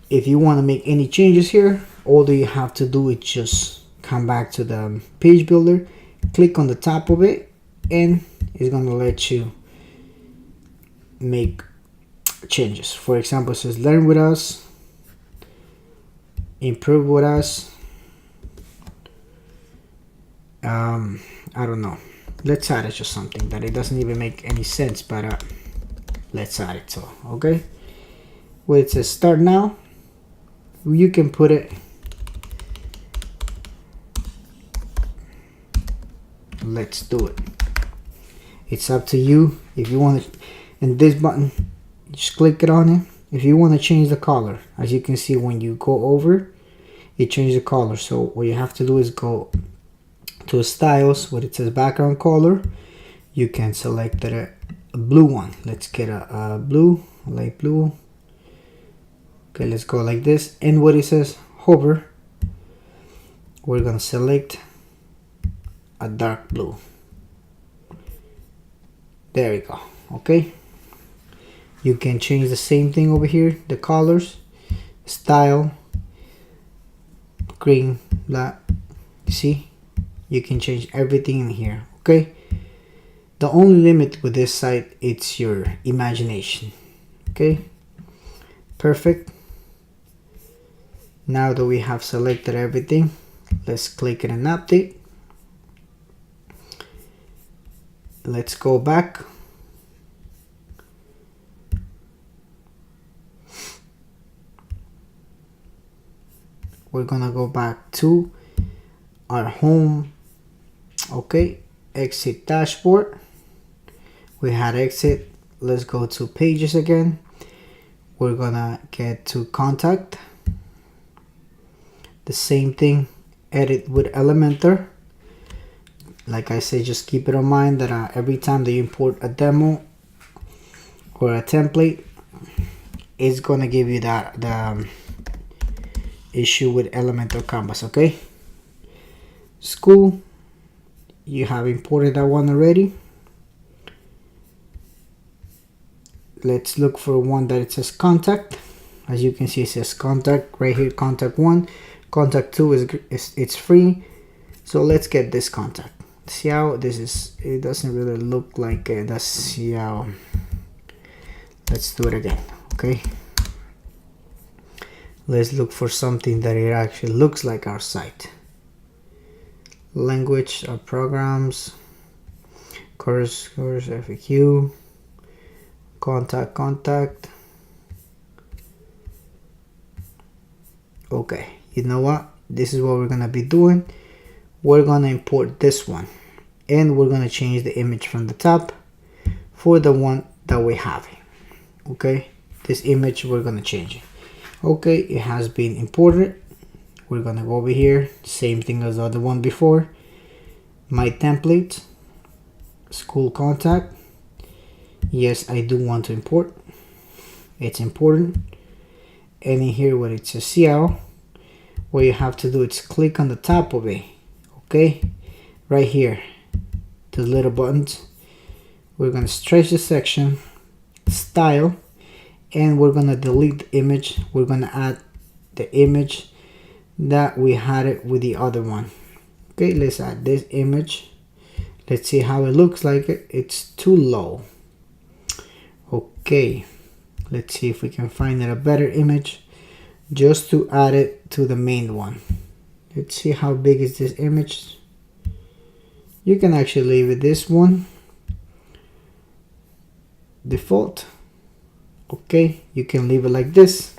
If you want to make any changes here, all that you have to do is just come back to the page builder, click on the top of it, and it's gonna let you make changes. For example, it says learn with us, improve with us. I don't know, let's add it to something that it doesn't even make any sense, but let's add it. So okay, where it says start now, you can put it, let's do it. It's up to you. If you want to, and this button, just click it on it. If you want to change the color, as you can see, when you go over, it changes the color. So what you have to do is go to styles where it says background color. You can select a blue one. Let's get a blue, light blue. Okay, let's go like this. And what it says hover, we're gonna select a dark blue. There we go. Okay, you can change the same thing over here, the colors, style, green, black. You see, you can change everything in here. Okay, the only limit with this site, it's your imagination. Okay, perfect. Now that we have selected everything, let's click it and update. Let's go back. We're gonna go back to our home. Okay, exit dashboard. We had exit. Let's go to pages again. We're gonna get to contact. The same thing, edit with Elementor. Like I said, just keep it in mind that every time that you import a demo or a template, it's gonna give you the issue with Elementor canvas. Okay, school, you have imported that one already. Let's look for one that it says contact. As you can see, it says contact right here. Contact 1, contact 2 is it's free. So let's get this contact. See how this is, it doesn't really look like it. That's, see how, let's do it again. Okay, let's look for something that it actually looks like our site. Language, our programs, course, FAQ, contact. Okay, you know what, this is what we're gonna be doing. We're gonna import this one, and we're gonna change the image from the top for the one that we have. Okay, this image, we're gonna change it. Okay, it has been imported. We're gonna go over here, same thing as the other one before. My template, school contact. Yes, I do want to import. It's important. And in here where it says CL, what you have to do is click on the top of it. Okay, right here, the little buttons. We're gonna stretch the section, style, and we're gonna delete the image. We're gonna add the image that we had it with the other one. Okay, let's add this image. Let's see how it looks like. It's too low. Okay, let's see if we can find a better image just to add it to the main one. Let's see how big is this image. You can actually leave it this one default. Okay, you can leave it like this,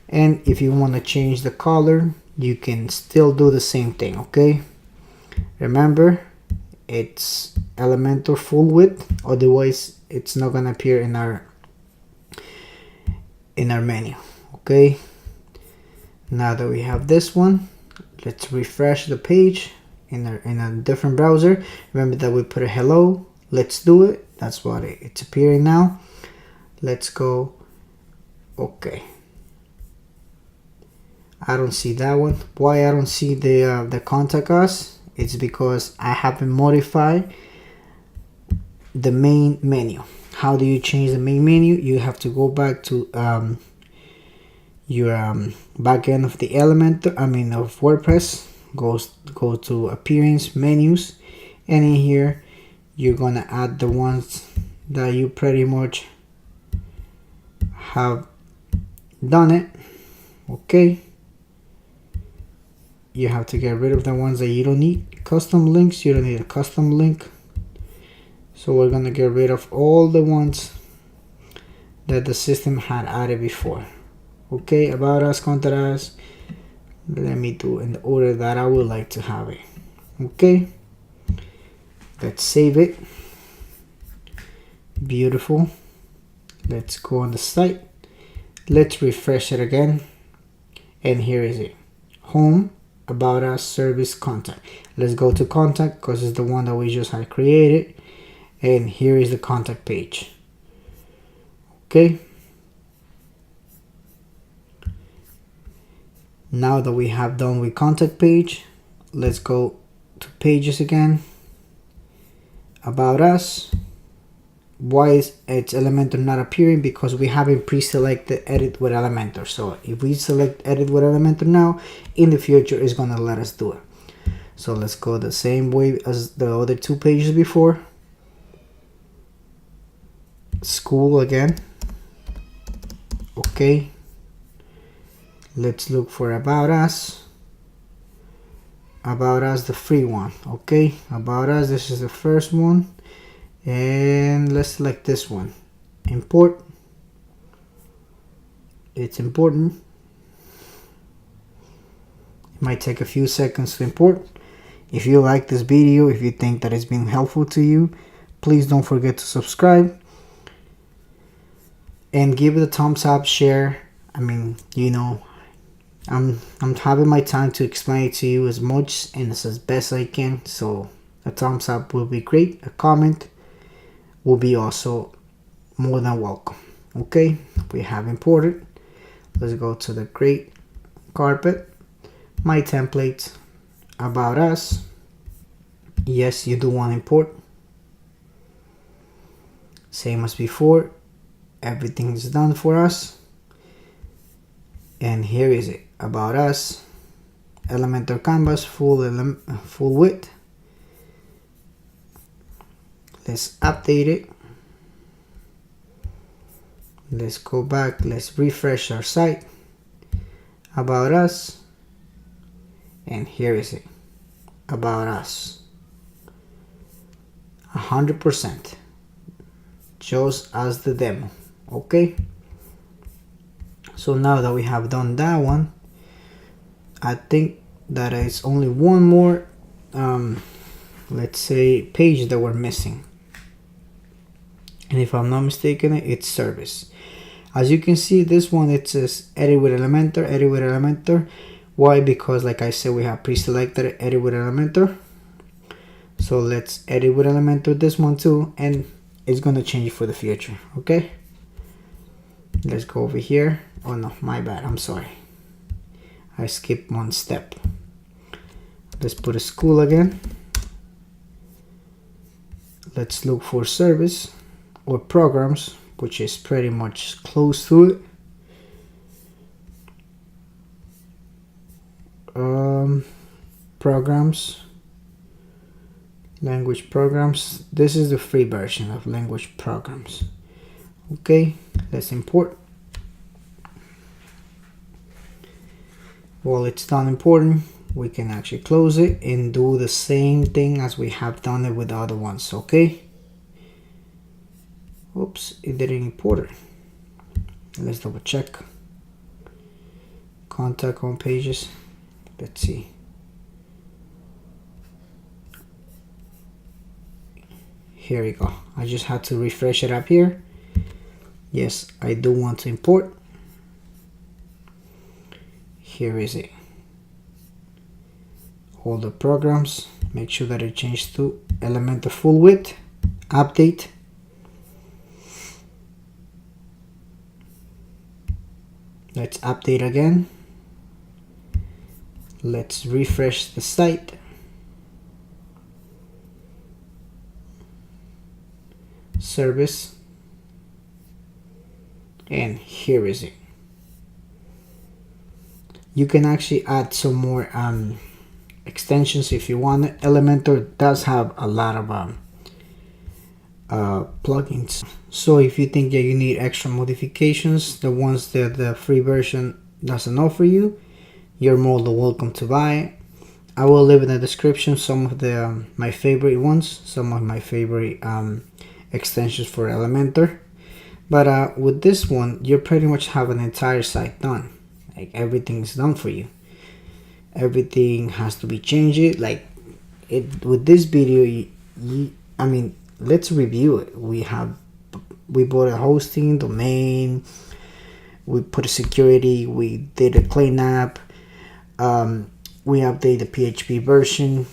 and if you want to change the color, you can still do the same thing. Okay, remember, it's Elementor full width, otherwise it's not gonna appear in our menu. Okay, now that we have this one, let's refresh the page in a different browser. Remember that we put a hello. Let's do it. That's what it's appearing now. Let's go. Okay, I don't see that one. Why I don't see the contact us? It's because I haven't modified the main menu. How do you change the main menu? You have to go back to your back end of the Elementor, of WordPress. Go to appearance, menus, and in here you're gonna add the ones that you pretty much have done it. Okay, you have to get rid of the ones that you don't need. Custom links, you don't need a custom link, so we're gonna get rid of all the ones that the system had added before. Okay, about us, contact us, let me do in the order that I would like to have it. Okay, let's save it. Beautiful. Let's go on the site, let's refresh it again, and here is it: home, about us, service, contact. Let's go to contact because it's the one that we just had created, and here is the contact page. Okay, now that we have done with contact page, let's go to pages again. About us. Why is it's Elementor not appearing? Because we haven't pre-selected edit with Elementor. So if we select edit with Elementor now, in the future it's gonna let us do it. So let's go the same way as the other two pages before. School again. Okay, let's look for about us. About us, the free one. Okay, about us, this is the first one, and let's select this one. Import. It's important. It might take a few seconds to import. If you like this video, if you think that it's been helpful to you, please don't forget to subscribe and give it a thumbs up, share. I'm having my time to explain it to you as much and as best I can, so a thumbs up will be great. A comment will be also more than welcome. Okay, we have imported. Let's go to the great carpet, my templates, about us. Yes, you do want to import. Same as before, everything is done for us. And here is it, about us, Elementor canvas, full width. Let's update it. Let's go back, let's refresh our site. About us, and here is it, about us. 100%, just as the demo. Okay, so now that we have done that one, I think that is only one more let's say page that we're missing, and if I'm not mistaken, it's service. As you can see, this one, it says edit with Elementor, edit with Elementor. Why? Because like I said, we have pre-selected edit with Elementor. So let's edit with Elementor this one too, and it's gonna change for the future. Okay, let's go over here. Oh no, my bad, I'm sorry, I skipped one step. Let's put a school again. Let's look for service or programs, which is pretty much close to it. Programs, language programs. This is the free version of language programs. Okay, let's import. Well, it's done importing. we can actually close it and do the same thing as we have done it with the other ones. Okay. Oops, it didn't import it. Let's double check. Contact home pages. Let's see. Here we go. I just had to refresh it up here. Yes, I do want to import. Here is it. All the programs. Make sure that it changed to Elementor full width. Update. Let's update again. Let's refresh the site. Service. And here is it. You can actually add some more extensions if you want it. Elementor does have a lot of plugins. So if you think that you need extra modifications, the ones that the free version doesn't offer you, you're more than welcome to buy it. I will leave in the description some of the my favorite ones, some of my favorite extensions for Elementor. But with this one, you pretty much have an entire site done. Like everything is done for you. Everything has to be changed. Like it with this video, I mean, let's review it. We bought a hosting, domain, we put a security, we did a cleanup, we update the PHP version.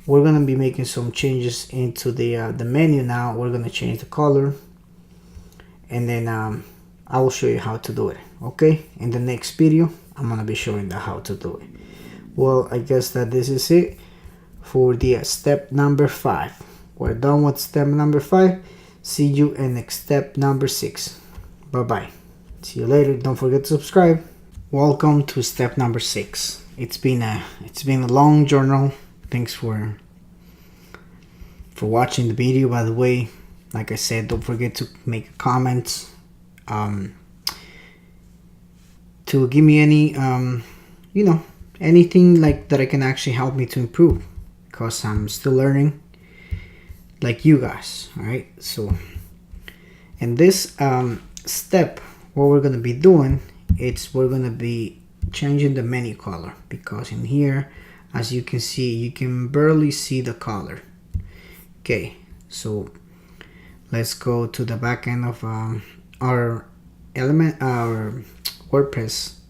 We're gonna be making some changes into the menu now. We're gonna change the color, and then I will show you how to do it. Okay, in the next video I'm gonna be showing you how to do it. Well, I guess that this is it for the step number 5. We're done with step number 5. See you in next step number 6. Bye bye. See you later. Don't forget to subscribe. Welcome to step number 6. It's been a long journal. Thanks for watching the video. By the way, like I said, don't forget to make comments. To give me any anything like that I can actually help me to improve, because I'm still learning like you guys. All right, so in this step, what we're going to be doing, we're going to be changing the menu color, because in here, as you can see, you can barely see the color. Okay, so let's go to the back end of our WordPress.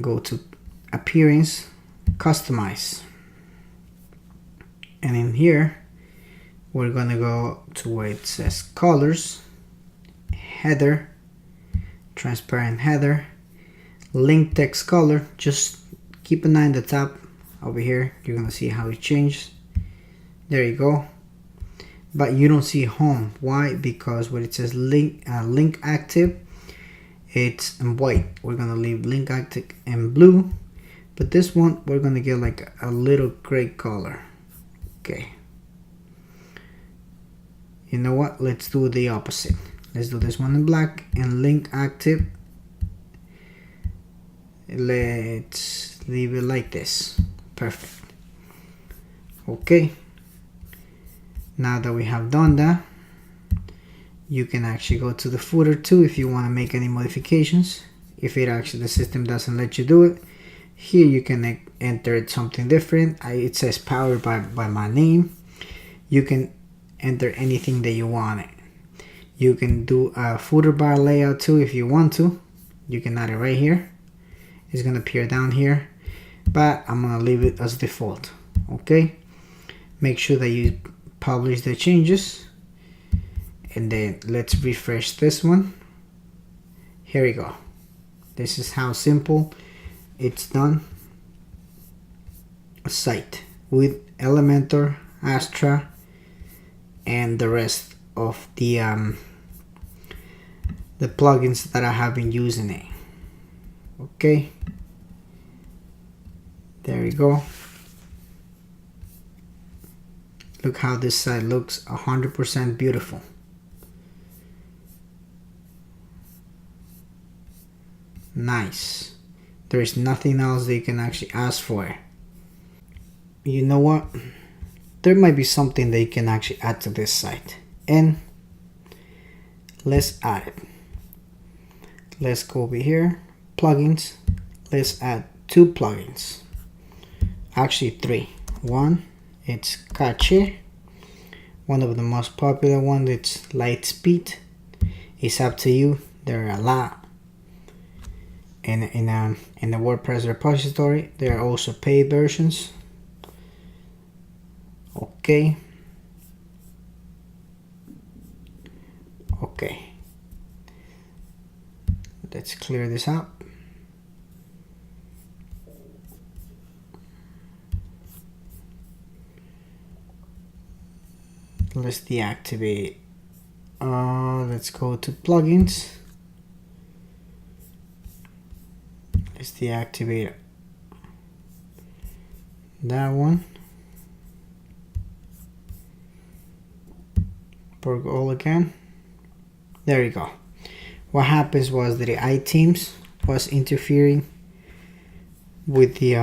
Go to appearance, customize, and in here we're gonna go to where it says colors, header, transparent header, link text color. Just keep an eye on the top over here. You're gonna see how it changed. There you go. But you don't see home. Why? Because where it says link active, it's in white. We're gonna leave link active in blue, but this one we're gonna get like a little gray color. Okay, you know what, let's do the opposite. Let's do this one in black and link active, let's leave it like this. Perfect. Okay, now that we have done that, you can actually go to the footer too if you want to make any modifications. If the system doesn't let you do it, here you can enter something different. It says powered by my name. You can enter anything that you want it. You can do a footer bar layout too if you want to. You can add it right here. It's gonna appear down here, but I'm gonna leave it as default. Okay, make sure that you publish the changes. And then let's refresh this one. Here we go. This is how simple it's done. A site with Elementor, Astra, and the rest of the plugins that I have been using it. Okay, there we go. Look how this site looks, 100% beautiful. Nice. There is nothing else that you can actually ask for. You know what? There might be something that you can actually add to this site, and let's add it. Let's go over here, plugins. Let's add 2 plugins, actually 3. One, it's Cache. One of the most popular ones, it's Lightspeed. It's up to you. There are a lot in the WordPress repository. There are also paid versions. Okay. Let's clear this up. Let's deactivate. Let's go to plugins. Let's deactivate that one. Perk all again. There you go. What happens was that the iTeams was interfering with the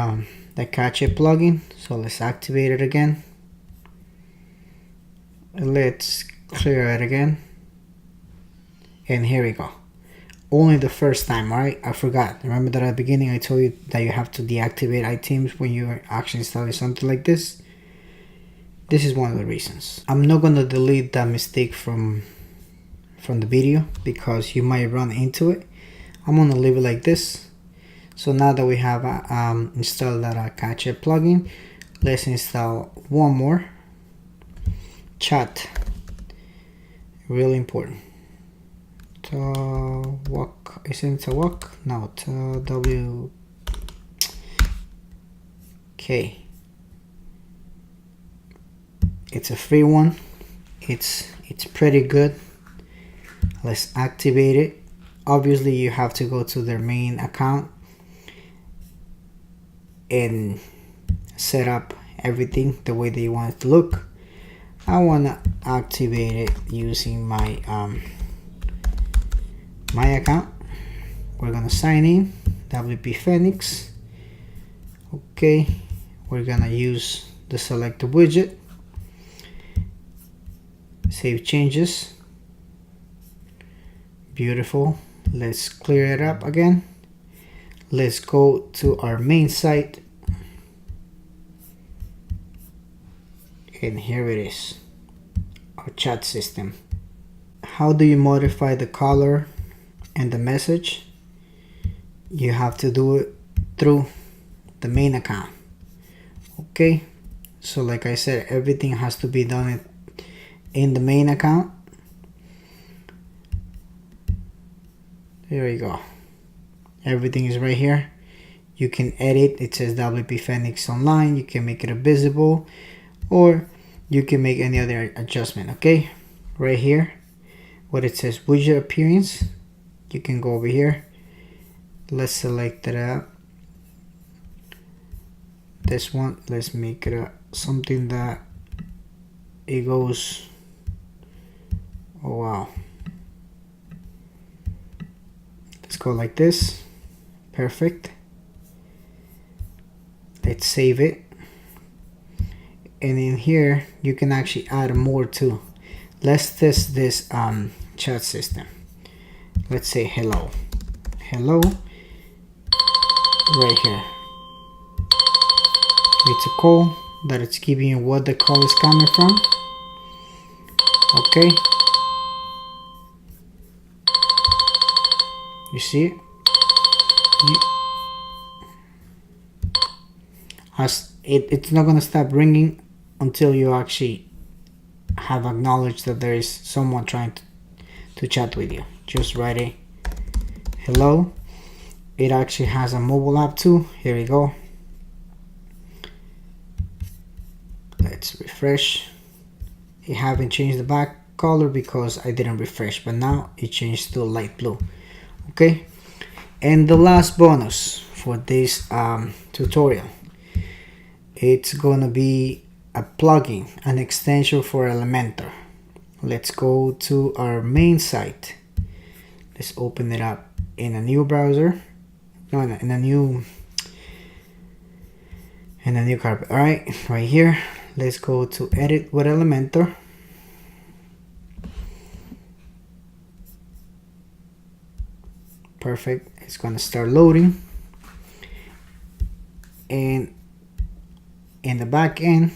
Cache plugin. So let's activate it again. Let's clear it again. And here we go. Only the first time, right? I forgot. Remember that at the beginning I told you that you have to deactivate iTeams when you're actually installing something like this? This is one of the reasons. I'm not gonna delete that mistake from the video because you might run into it. I'm gonna leave it like this. So now that we have installed that Cache plugin, let's install one more. Chat, really important. Walk, isn't it a walk? No, W. Okay. It's a free one. It's pretty good. Let's activate it. Obviously you have to go to their main account and set up everything the way that you want it to look. I want to activate it using my my account. We're gonna sign in, WPFENIX. Okay, we're gonna use the selected widget. Save changes. Beautiful. Let's clear it up again. Let's go to our main site. And here it is, our chat system. How do you modify the color and the message? You have to do it through the main account. Okay, so like I said, everything has to be done in the main account. There you go. Everything is right here. You can edit. It says WPFENIX online. You can make it visible, or you can make any other adjustment. Okay, right here what it says widget appearance, you can go over here. Let's select that this one. Let's make it something that it goes, oh wow, let's go like this. Perfect. Let's save it. And in here you can actually add more too. Let's test this chat system. Let's say hello right here. It's a call that it's giving you what the call is coming from. Okay, you see it? It's not gonna stop ringing until you actually have acknowledged that there is someone trying to chat with you. Just write it hello. It actually has a mobile app too. Here we go. Let's refresh. It haven't changed the back color because I didn't refresh, but now it changed to light blue. Okay, and the last bonus for this tutorial, it's gonna be a plugin, an extension for Elementor. Let's go to our main site. Let's open it up in a new browser. no, in a new carpet. All right, right here, let's go to edit with Elementor. Perfect. It's going to start loading, and in the back end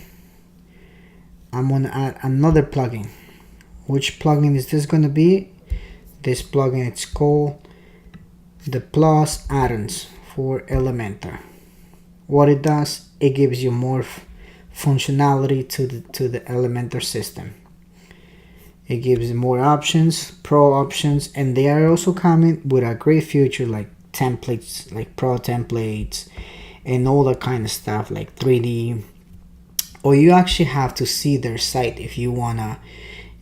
I'm going to add another plugin. Which plugin is this going to be? This plugin, it's called the Plus Add-ons for Elementor. What it does, it gives you more functionality to the Elementor system. It gives you more options, pro options, and they are also coming with a great feature like templates, like pro templates, and all that kind of stuff like 3D. Or you actually have to see their site if you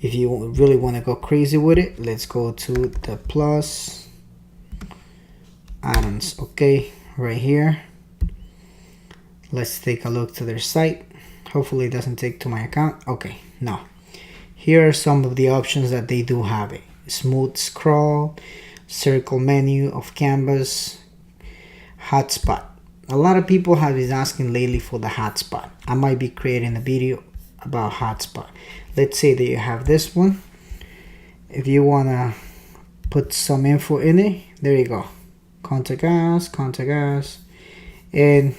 really wanna go crazy with it. Let's go to the Plus Add-ons. Okay, right here. Let's take a look to their site. Hopefully it doesn't take to my account. Okay, no. Here are some of the options that they do have. It smooth scroll, circle menu of canvas, hotspot. A lot of people have been asking lately for the hotspot. I might be creating a video about hotspot. Let's say that you have this one. If you wanna put some info in it, there you go. Contact us, and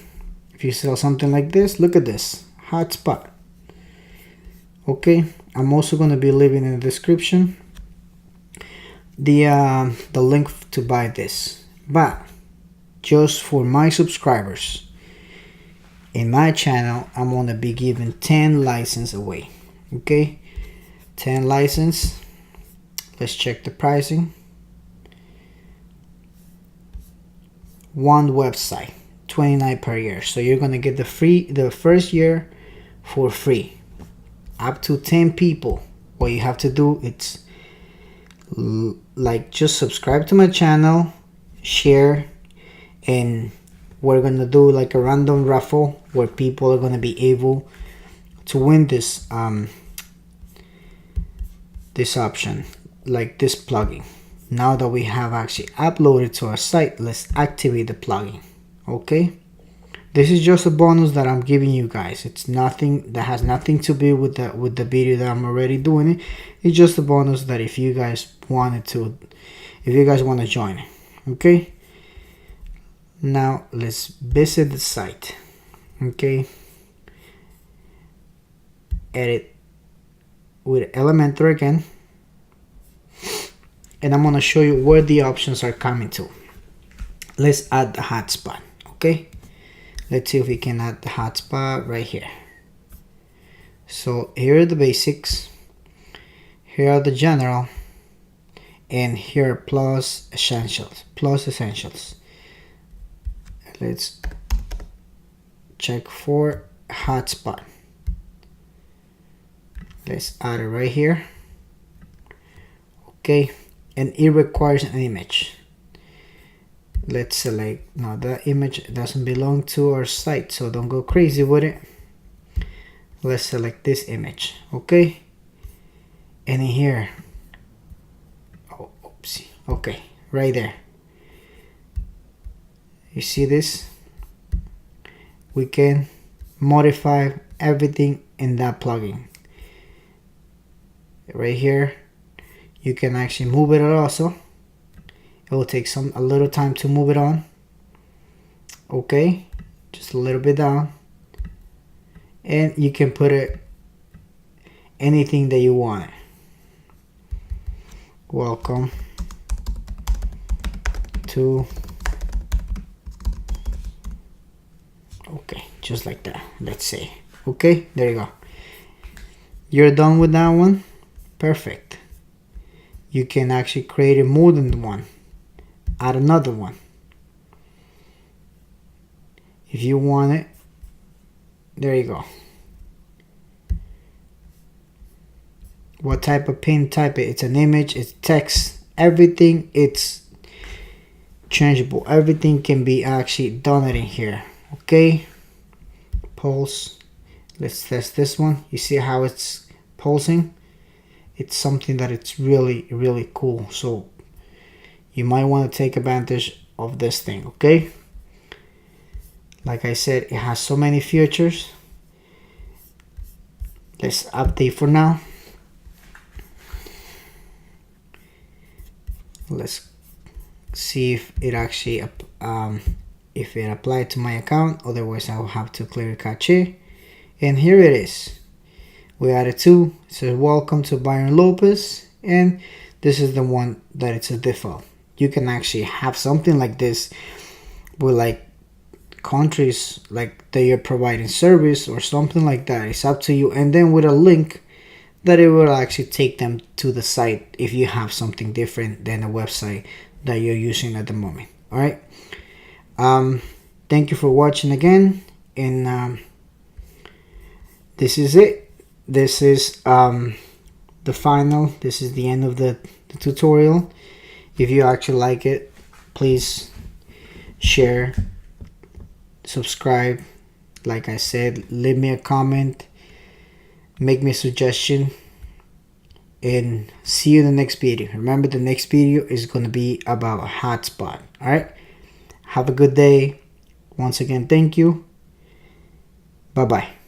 if you sell something like this, look at this hotspot. Okay, I'm also going to be leaving in the description the link to buy this, but just for my subscribers in my channel, I'm going to be giving 10 license away. Okay, 10 license. Let's check the pricing. One website, $29 per year. So you're gonna get the first year for free, up to 10 people. What you have to do, it's like just subscribe to my channel, share, and we're gonna do like a random raffle where people are gonna be able to win this this option, like this plugin. Now that we have actually uploaded to our site, let's activate the plugin. Okay, this is just a bonus that I'm giving you guys. It's nothing that has nothing to do with the video that I'm already doing it. It's just a bonus that if you guys want to join it. Okay, now let's visit the site. Okay, edit with Elementor again, and I'm gonna show you where the options are coming to. Let's add the hotspot. Okay, let's see if we can add the hotspot right here. So here are the basics, here are the general, and here are plus essentials. Let's check for hotspot. Let's add it right here. Okay, and it requires an image. Let's select, no, that image doesn't belong to our site, so don't go crazy with it. Let's select this image. Okay, and in here, oh, oopsie. Okay, right there, you see this? We can modify everything in that plugin. Right here, you can actually move it also. It will take a little time to move it on. Okay, just a little bit down, and you can put it anything that you want. Welcome to, okay, just like that, let's say. Okay, there you go. You're done with that one. Perfect. You can actually create more than one. Add another one if you want it. There you go. What type of pin type it? It's an image, it's text, everything, it's changeable. Everything can be actually done in here. Okay, pulse. Let's test this one. You see how it's pulsing? It's something that it's really cool. So you might want to take advantage of this thing. Okay, like I said, it has so many features. Let's update for now. Let's see if it actually if it applied to my account. Otherwise I will have to clear cache. And here it is. We added two. It says welcome to Byron Lopez, and this is the one that it's a default. You can actually have something like this with like countries like that you're providing service or something like that. It's up to you. And then with a link that it will actually take them to the site if you have something different than the website that you're using at the moment. All right. Thank you for watching again, and this is it. This is the final. This is the end of the tutorial. If you actually like it, please share, subscribe. Like I said, leave me a comment, make me a suggestion, and see you in the next video. Remember, the next video is going to be about a hotspot. All right, have a good day. Once again, thank you. Bye bye.